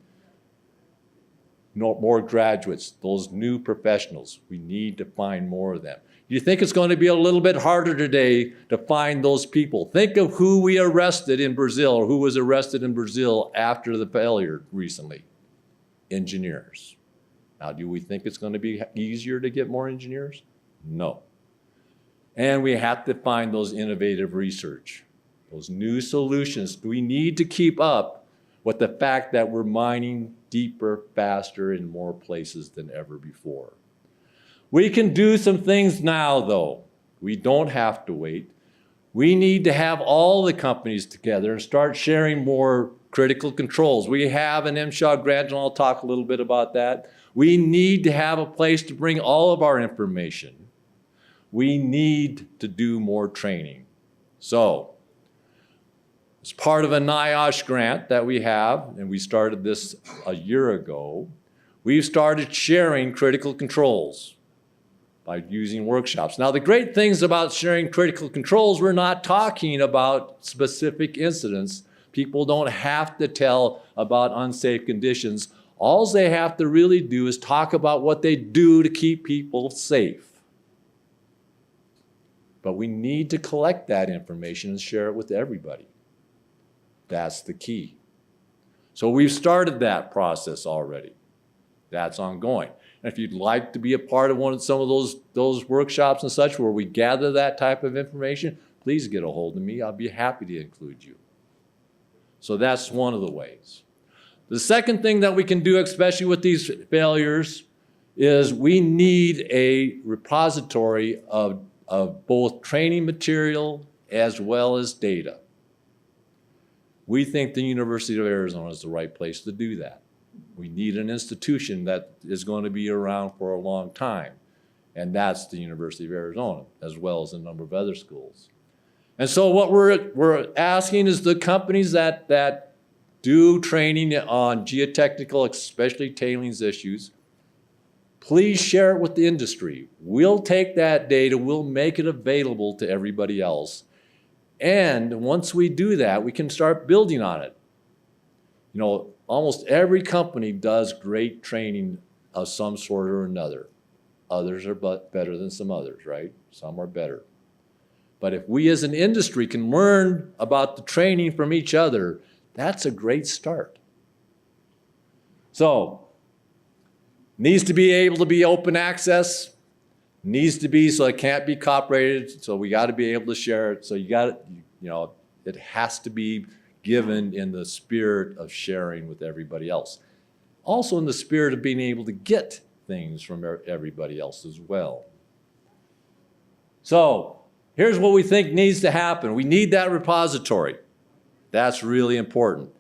more graduates, those new professionals. We need to find more of them. You think it's going to be a little bit harder today to find those people? Think of who we arrested in Brazil, or who was arrested in Brazil after the failure recently. Engineers. Now, do we think it's going to be easier to get more engineers? No. And we have to find those innovative research, those new solutions. We need to keep up with the fact that we're mining deeper, faster, in more places than ever before. We can do some things now, though. We don't have to wait. We need to have all the companies together and start sharing more critical controls. We have an MSHA grant, and I'll talk a little bit about that. We need to have a place to bring all of our information. We need to do more training. So, as part of a NIOSH grant that we have, and we started this a year ago, we've started sharing critical controls by using workshops. Now, the great things about sharing critical controls, we're not talking about specific incidents. People don't have to tell about unsafe conditions. All they have to really do is talk about what they do to keep people safe. But we need to collect that information and share it with everybody. That's the key. So we've started that process already. That's ongoing. And if you'd like to be a part of some of those workshops and such where we gather that type of information, please get a hold of me. I'll be happy to include you. So that's one of the ways. The second thing that we can do, especially with these failures, is we need a repository of both training material as well as data. We think the University of Arizona is the right place to do that. We need an institution that is going to be around for a long time, and that's the University of Arizona, as well as a number of other schools. And so what we're asking is the companies that do training on geotechnical, especially tailings issues, please share it with the industry. We'll take that data, we'll make it available to everybody else. And once we do that, we can start building on it. You know, almost every company does great training of some sort or another. Others are better than some others, right? Some are better. But if we as an industry can learn about the training from each other, that's a great start. So, needs to be able to be open access, needs to be so it can't be copyrighted, so we got to be able to share it. So it has to be given in the spirit of sharing with everybody else. Also in the spirit of being able to get things from everybody else as well. So, here's what we think needs to happen. We need that repository. That's really important.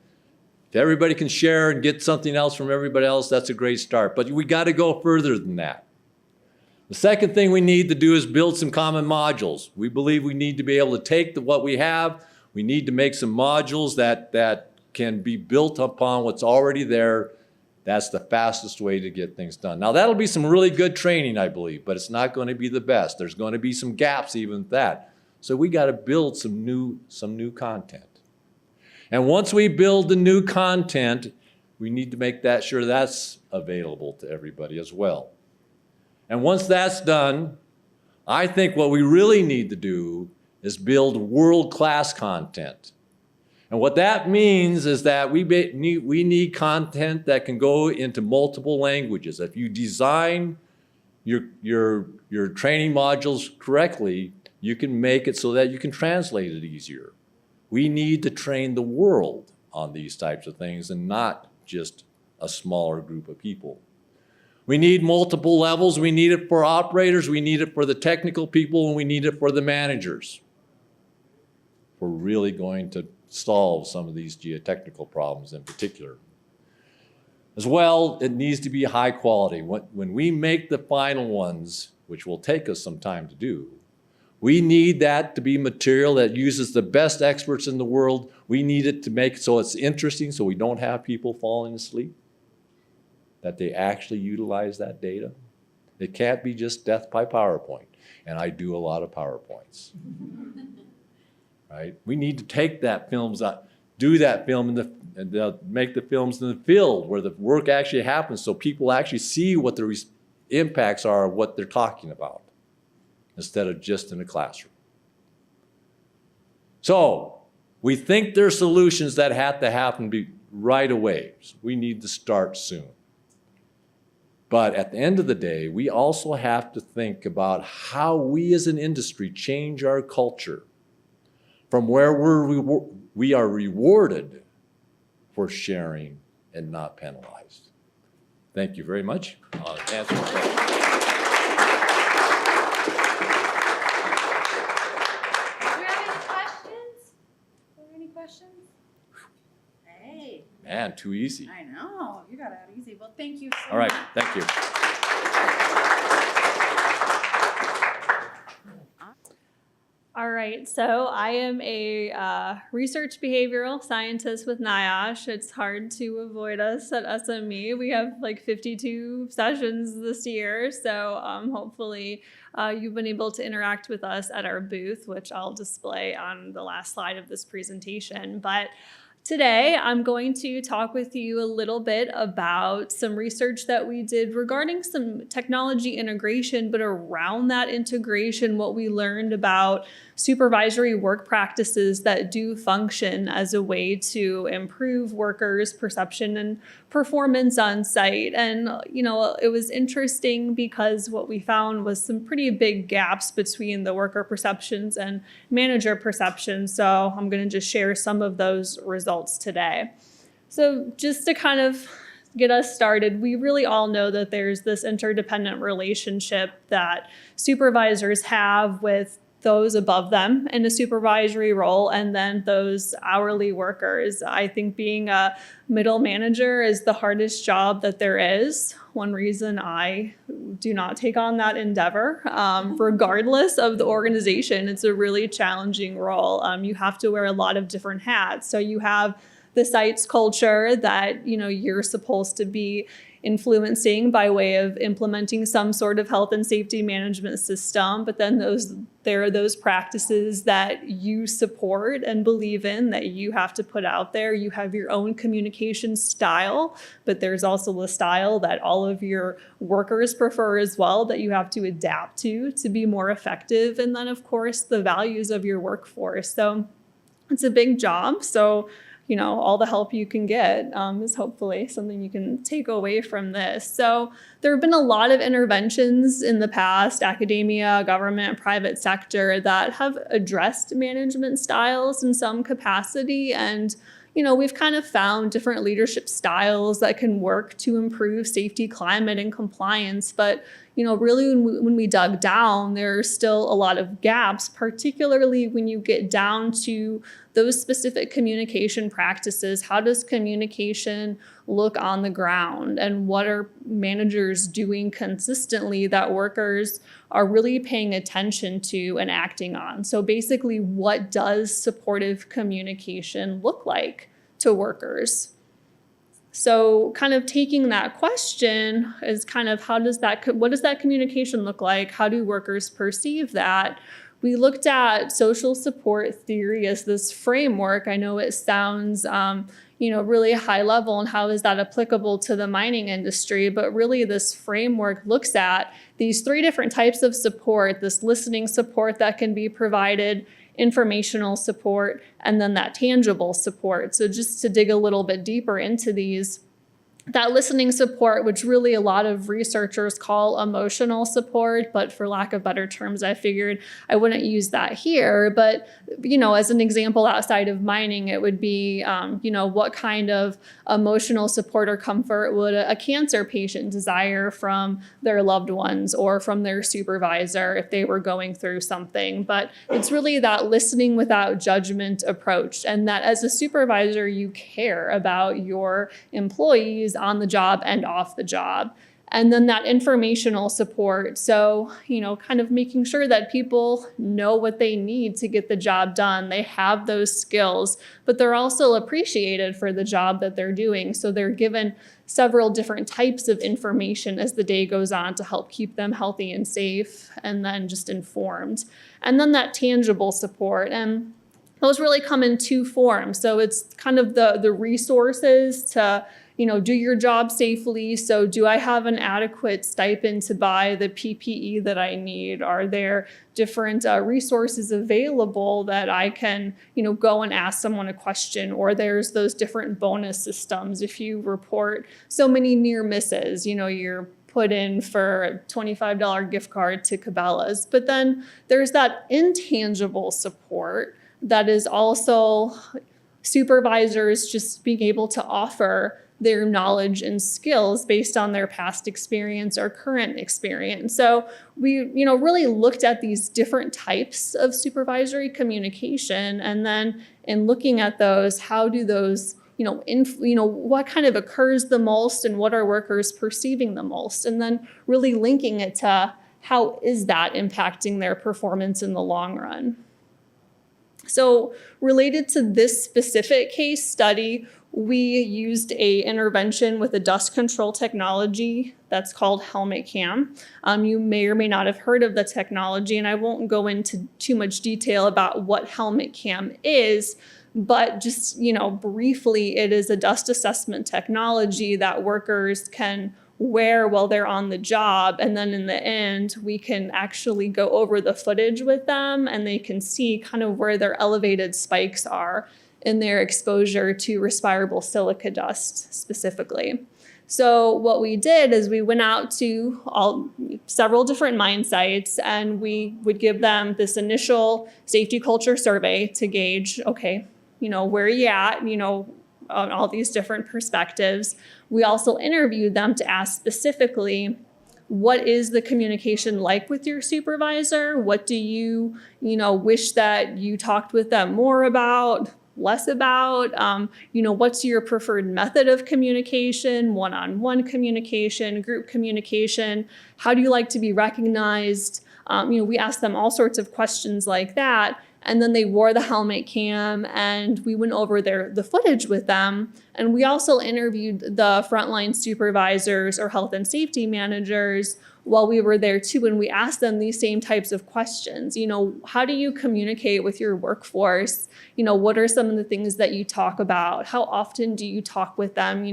If everybody can share and get something else from everybody else, that's a great start. But we got to go further than that. The second thing we need to do is build some common modules. We believe we need to be able to take what we have. We need to make some modules that can be built upon what's already there. That's the fastest way to get things done. Now, that'll be some really good training, I believe, but it's not going to be the best. There's going to be some gaps even with that. So we got to build some new content. And once we build the new content, we need to make that sure that's available to everybody as well. And once that's done, I think what we really need to do is build world-class content. And what that means is that we need content that can go into multiple languages. If you design your training modules correctly, you can make it so that you can translate it easier. We need to train the world on these types of things and not just a smaller group of people. We need multiple levels. We need it for operators. We need it for the technical people, and we need it for the managers. We're really going to solve some of these geotechnical problems in particular. As well, it needs to be high quality. When we make the final ones, which will take us some time to do, we need that to be material that uses the best experts in the world. We need it to make it so it's interesting, so we don't have people falling asleep, that they actually utilize that data. It can't be just death by PowerPoint. And I do a lot of PowerPoints. Right? We need to take that films out, do that film and make the films in the field where the work actually happens so people actually see what the impacts are of what they're talking about instead of just in a classroom. So we think there are solutions that have to happen right away. So we need to start soon. But at the end of the day, we also have to think about how we as an industry change our culture from where we are rewarded for sharing and not penalized. Thank you very much. I'll answer your questions. Do we have any questions? Are there any questions? Hey, Man, too easy. I know, you got out easy. Well, thank you so All right, much. thank you. All right, so I am a research behavioral scientist with NIOSH. It's hard to avoid us at SME. We have like 52 sessions this year, so hopefully you've been able to interact with us at our booth, which I'll display on the last slide of this presentation. But today, I'm going to talk with you a little bit about some research that we did regarding some technology integration, but around that integration, what we learned about supervisory work practices that do function as a way to improve workers' perception and performance on site. And, you know, it was interesting because what we found was some pretty big gaps between the worker perceptions and manager perceptions. So I'm going to just share some of those results today. So just to kind of get us started, we really all know that there's this interdependent relationship that supervisors have with those above them in a supervisory role, and then those hourly workers. I think being a middle manager is the hardest job that there is. One reason I do not take on that endeavor, regardless of the organization, it's a really challenging role. You have to wear a lot of different hats. So you have the site's culture that, you know, you're supposed to be influencing by way of implementing some sort of health and safety management system, but then there are those practices that you support and believe in that you have to put out there. You have your own communication style, but there's also a style that all of your workers prefer as well that you have to adapt to be more effective. And then of course the values of your workforce. So it's a big job. So you know, all the help you can get is hopefully something you can take away from this. So there have been a lot of interventions in the past, academia, government, private sector, that have addressed management styles in some capacity. And, you know, we've kind of found different leadership styles that can work to improve safety, climate, and compliance. But, you know, really when we dug down, there's still a lot of gaps, particularly when you get down to those specific communication practices. How does communication look on the ground? And what are managers doing consistently that workers are really paying attention to and acting on? So basically, what does supportive communication look like to workers? So kind of taking that question is kind of what does that communication look like? How do workers perceive that? We looked at social support theory as this framework. I know it sounds, really high level, and how is that applicable to the mining industry? But really this framework looks at these three different types of support, this listening support that can be provided, informational support, and then that tangible support. So just to dig a little bit deeper into these, that listening support, which really a lot of researchers call emotional support, but for lack of better terms, I figured I wouldn't use that here. But, as an example outside of mining, it would be, what kind of emotional support or comfort would a cancer patient desire from their loved ones or from their supervisor if they were going through something. But it's really that listening without judgment approach, and that as a supervisor, you care about your employees on the job and off the job. And then that informational support. So, kind of making sure that people know what they need to get the job done. They have those skills, but they're also appreciated for the job that they're doing. So they're given several different types of information as the day goes on to help keep them healthy and safe, and then just informed. And then that tangible support. And those really come in two forms. So it's kind of the resources to do your job safely. So do I have an adequate stipend to buy the PPE that I need? Are there different resources available that I can, go and ask someone a question? Or there's those different bonus systems. If you report so many near misses, you're put in for a $25 gift card to Cabela's. But then there's that intangible support that is also supervisors just being able to offer their knowledge and skills based on their past experience or current experience. So we, really looked at these different types of supervisory communication, and then in looking at those, how do those, what kind of occurs the most and what are workers perceiving the most, and then really linking it to how is that impacting their performance in the long run. So related to this specific case study, we used a intervention with a dust control technology that's called Helmet Cam. You may or may not have heard of the technology, and I won't go into too much detail about what Helmet Cam is, but just, briefly, it is a dust assessment technology that workers can wear while they're on the job. And then in the end, we can actually go over the footage with them, and they can see kind of where their elevated spikes are in their exposure to respirable silica dust specifically. So what we did is we went out to several different mine sites, and we would give them this initial safety culture survey to gauge, okay, where are you at, on all these different perspectives. We also interviewed them to ask specifically, what is the communication like with your supervisor? What do you, wish that you talked with them more about, less about? What's your preferred method of communication, one-on-one communication, group communication? How do you like to be recognized? We asked them all sorts of questions like that. And then they wore the helmet cam, and we went over the footage with them. And we also interviewed the frontline supervisors or health and safety managers while we were there too. And we asked them these same types of questions. How do you communicate with your workforce? What are some of the things that you talk about? How often do you talk with them?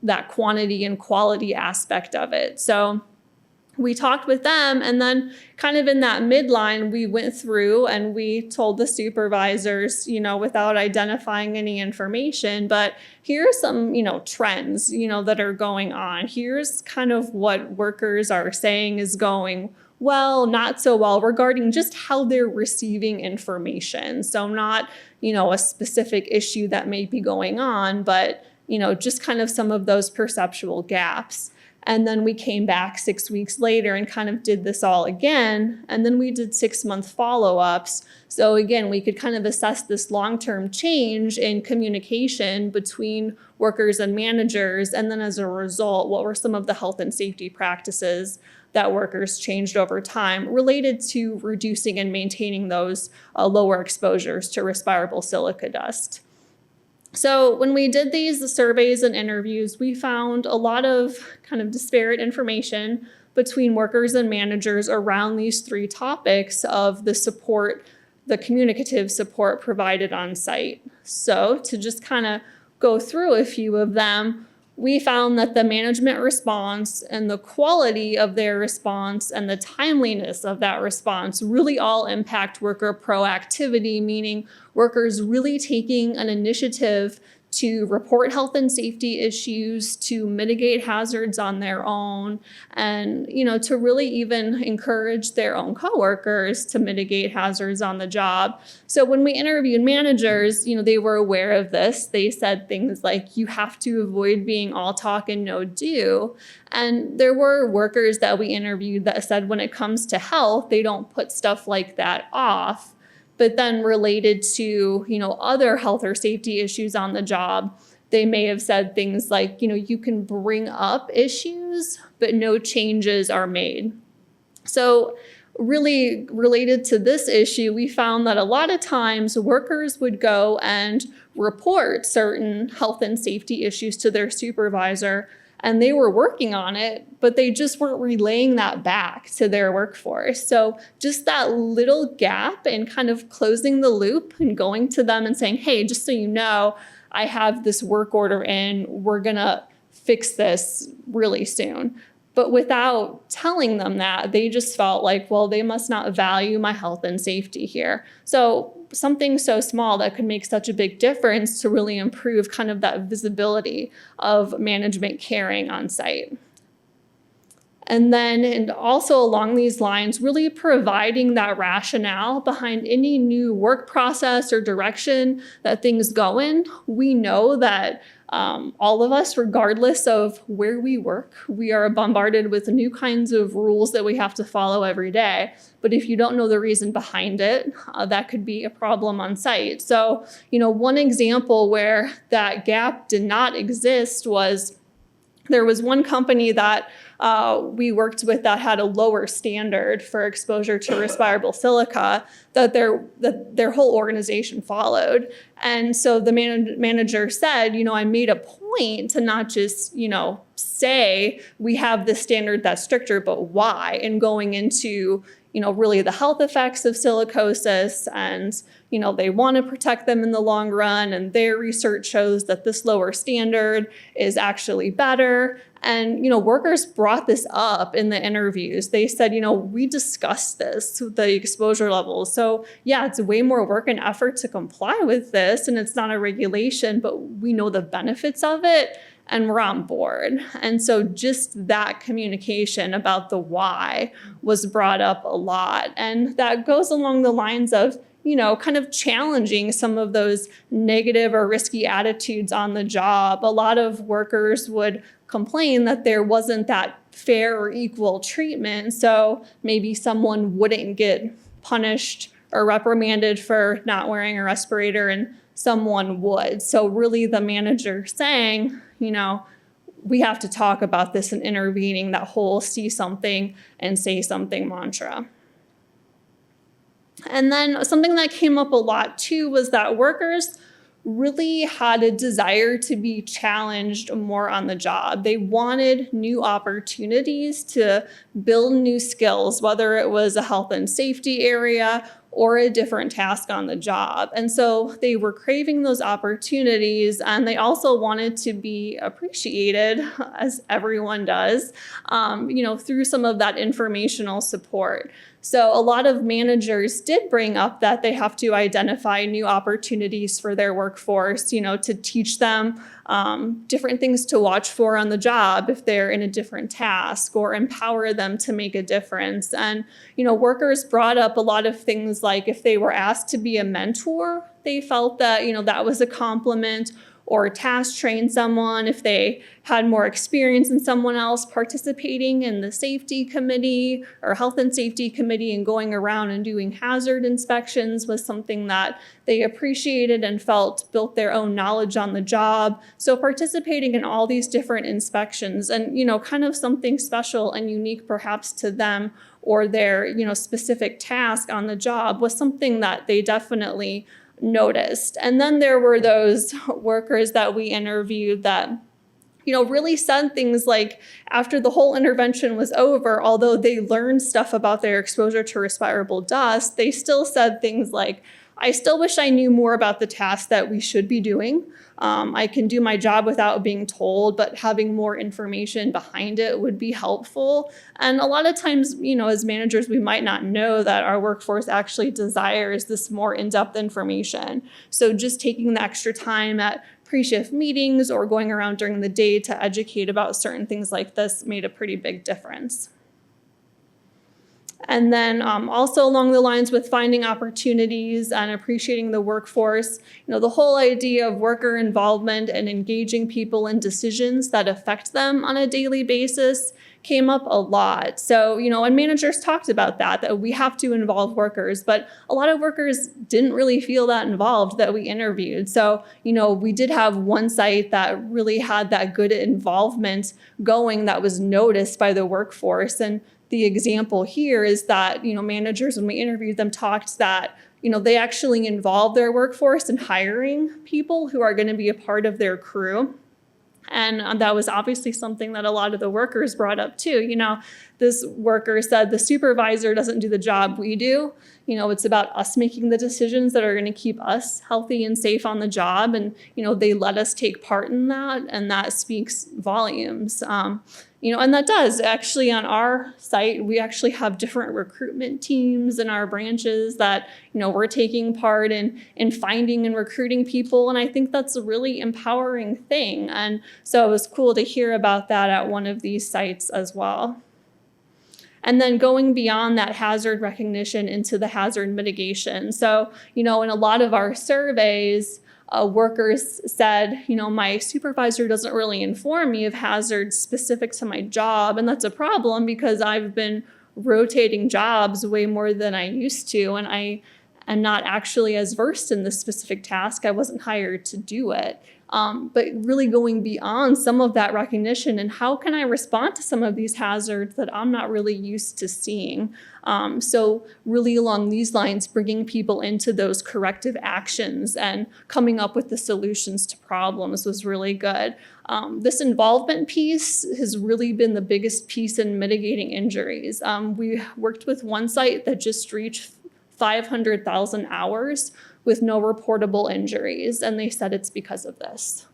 That quantity and quality aspect of it. So we talked with them, and then kind of in that midline, we went through and we told the supervisors, without identifying any information, but here's some, trends, that are going on. Here's kind of what workers are saying is going well, not so well, regarding just how they're receiving information. So not, a specific issue that may be going on, but, just kind of some of those perceptual gaps. And then we came back 6 weeks later and kind of did this all again. And then we did 6-month follow-ups. So again, we could kind of assess this long-term change in communication between workers and managers. And then as a result, what were some of the health and safety practices that workers changed over time related to reducing and maintaining those lower exposures to respirable silica dust. So when we did these surveys and interviews, we found a lot of kind of disparate information between workers and managers around these three topics of the support, the communicative support provided on site. So to just kind of go through a few of them, we found that the management response and the quality of their response and the timeliness of that response really all impact worker proactivity, meaning workers really taking an initiative to report health and safety issues, to mitigate hazards on their own, and, to really even encourage their own coworkers to mitigate hazards on the job. So when we interviewed managers, they were aware of this. They said things like, you have to avoid being all talk and no do. And there were workers that we interviewed that said when it comes to health, they don't put stuff like that off. But then related to, other health or safety issues on the job, they may have said things like, you can bring up issues, but no changes are made. So really related to this issue, we found that a lot of times workers would go and report certain health and safety issues to their supervisor, and they were working on it, but they just weren't relaying that back to their workforce. So just that little gap and kind of closing the loop and going to them and saying, hey, just so you know, I have this work order in, we're gonna fix this really soon. But without telling them that, they just felt like, well, they must not value my health and safety here. So something so small that could make such a big difference to really improve kind of that visibility of management caring on site. And also along these lines, really providing that rationale behind any new work process or direction that things go in. We know that all of us, regardless of where we work, we are bombarded with new kinds of rules that we have to follow every day. But if you don't know the reason behind it, that could be a problem on site. So, one example where that gap did not exist was there was one company that we worked with that had a lower standard for exposure to respirable silica that their whole organization followed. And so the manager said, I made a point to not just, say we have this standard that's stricter, but why? And going into, really the health effects of silicosis, and, they want to protect them in the long run. And their research shows that this lower standard is actually better. And, workers brought this up in the interviews. They said, we discussed this, the exposure levels. So yeah, it's way more work and effort to comply with this. And it's not a regulation, but we know the benefits of it and we're on board. And so just that communication about the why was brought up a lot. And that goes along the lines of, kind of challenging some of those negative or risky attitudes on the job. A lot of workers would complain that there wasn't that fair or equal treatment. So maybe someone wouldn't get punished or reprimanded for not wearing a respirator and someone would. So really the manager saying, we have to talk about this and intervening, that whole see something and say something mantra. And then something that came up a lot too was that workers really had a desire to be challenged more on the job. They wanted new opportunities to build new skills, whether it was a health and safety area or a different task on the job. And so they were craving those opportunities, and they also wanted to be appreciated, as everyone does, through some of that informational support. So a lot of managers did bring up that they have to identify new opportunities for their workforce, to teach them different things to watch for on the job if they're in a different task, or empower them to make a difference. And, workers brought up a lot of things like if they were asked to be a mentor, they felt that, that was a compliment, or task train someone if they had more experience than someone else participating in the safety committee or health and safety committee and going around and doing hazard inspections was something that they appreciated and felt built their own knowledge on the job. So participating in all these different inspections and, kind of something special and unique perhaps to them or their, specific task on the job was something that they definitely noticed. And then there were those workers that we interviewed that, really said things like after the whole intervention was over, although they learned stuff about their exposure to respirable dust, they still said things like, I still wish I knew more about the tasks that we should be doing. I can do my job without being told, but having more information behind it would be helpful. And a lot of times, as managers, we might not know that our workforce actually desires this more in-depth information. So just taking the extra time at pre-shift meetings or going around during the day to educate about certain things like this made a pretty big difference. And then also along the lines with finding opportunities and appreciating the workforce, the whole idea of worker involvement and engaging people in decisions that affect them on a daily basis came up a lot. So, and managers talked about that we have to involve workers, but a lot of workers didn't really feel that involved that we interviewed. So, we did have one site that really had that good involvement going that was noticed by the workforce. And the example here is that, managers, when we interviewed them, talked that, they actually involve their workforce in hiring people who are going to be a part of their crew. And that was obviously something that a lot of the workers brought up too. This worker said the supervisor doesn't do the job we do. It's about us making the decisions that are going to keep us healthy and safe on the job. And, they let us take part in that. And that speaks volumes. And that does actually on our site, we actually have different recruitment teams in our branches that, we're taking part in finding and recruiting people. And I think that's a really empowering thing. And so it was cool to hear about that at one of these sites as well. And then going beyond that hazard recognition into the hazard mitigation. So, in a lot of our surveys, workers said, my supervisor doesn't really inform me of hazards specific to my job. And that's a problem because I've been rotating jobs way more than I used to. And I am not actually as versed in this specific task. I wasn't hired to do it. But really going beyond some of that recognition and how can I respond to some of these hazards that I'm not really used to seeing. So really along these lines, bringing people into those corrective actions and coming up with the solutions to problems was really good. This involvement piece has really been the biggest piece in mitigating injuries. We worked with one site that just reached 500,000 hours with no reportable injuries, and they said it's because of this.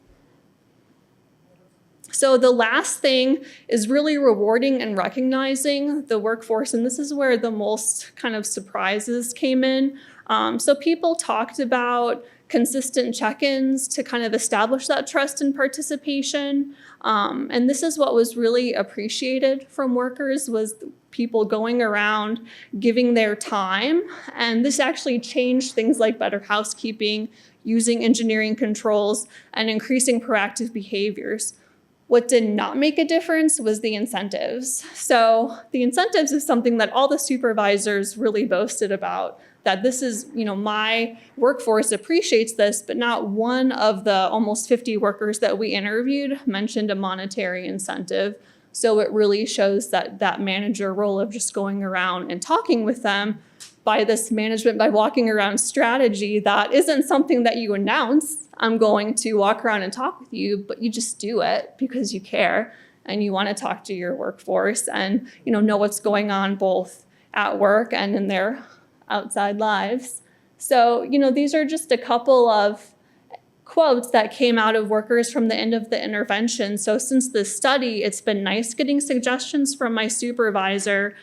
So the last thing is really rewarding and recognizing the workforce, and this is where the most kind of surprises came in. So people talked about consistent check-ins to kind of establish that trust and participation. And this is what was really appreciated from workers was people going around giving their time. And this actually changed things like better housekeeping, using engineering controls, and increasing proactive behaviors. What did not make a difference was the incentives. So the incentives is something that all the supervisors really boasted about, that this is, my workforce appreciates this, but not one of the almost 50 workers that we interviewed mentioned a monetary incentive. So it really shows that manager role of just going around and talking with them by this management, by walking around strategy, that isn't something that you announce. I'm going to walk around and talk with you, but you just do it because you care and you want to talk to your workforce and, know what's going on both at work and in their outside lives. So, these are just a couple of quotes that came out of workers from the end of the intervention. So since this study, it's been nice getting suggestions from my supervisor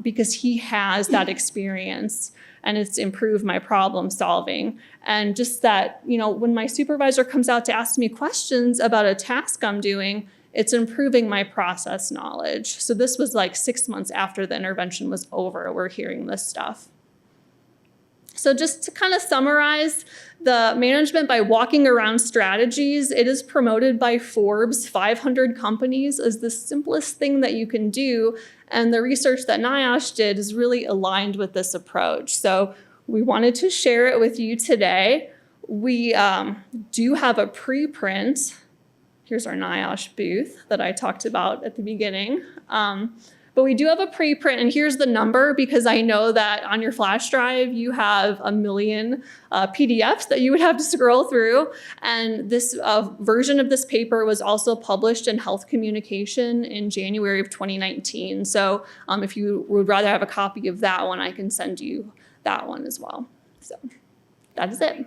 because he has that experience and it's improved my problem solving. And just that, when my supervisor comes out to ask me questions about a task I'm doing, it's improving my process knowledge. So this was like 6 months after the intervention was over, we're hearing this stuff. So just to kind of summarize, the management by walking around strategies, it is promoted by Forbes 500 companies as the simplest thing that you can do. And the research that NIOSH did is really aligned with this approach. So we wanted to share it with you today. We do have a preprint. Here's our NIOSH booth that I talked about at the beginning. But we do have a preprint, and here's the number because I know that on your flash drive, you have 1 million PDFs that you would have to scroll through. And this version of this paper was also published in Health Communication in January of 2019. So if you would rather have a copy of that one, I can send you that one as well. So that is it.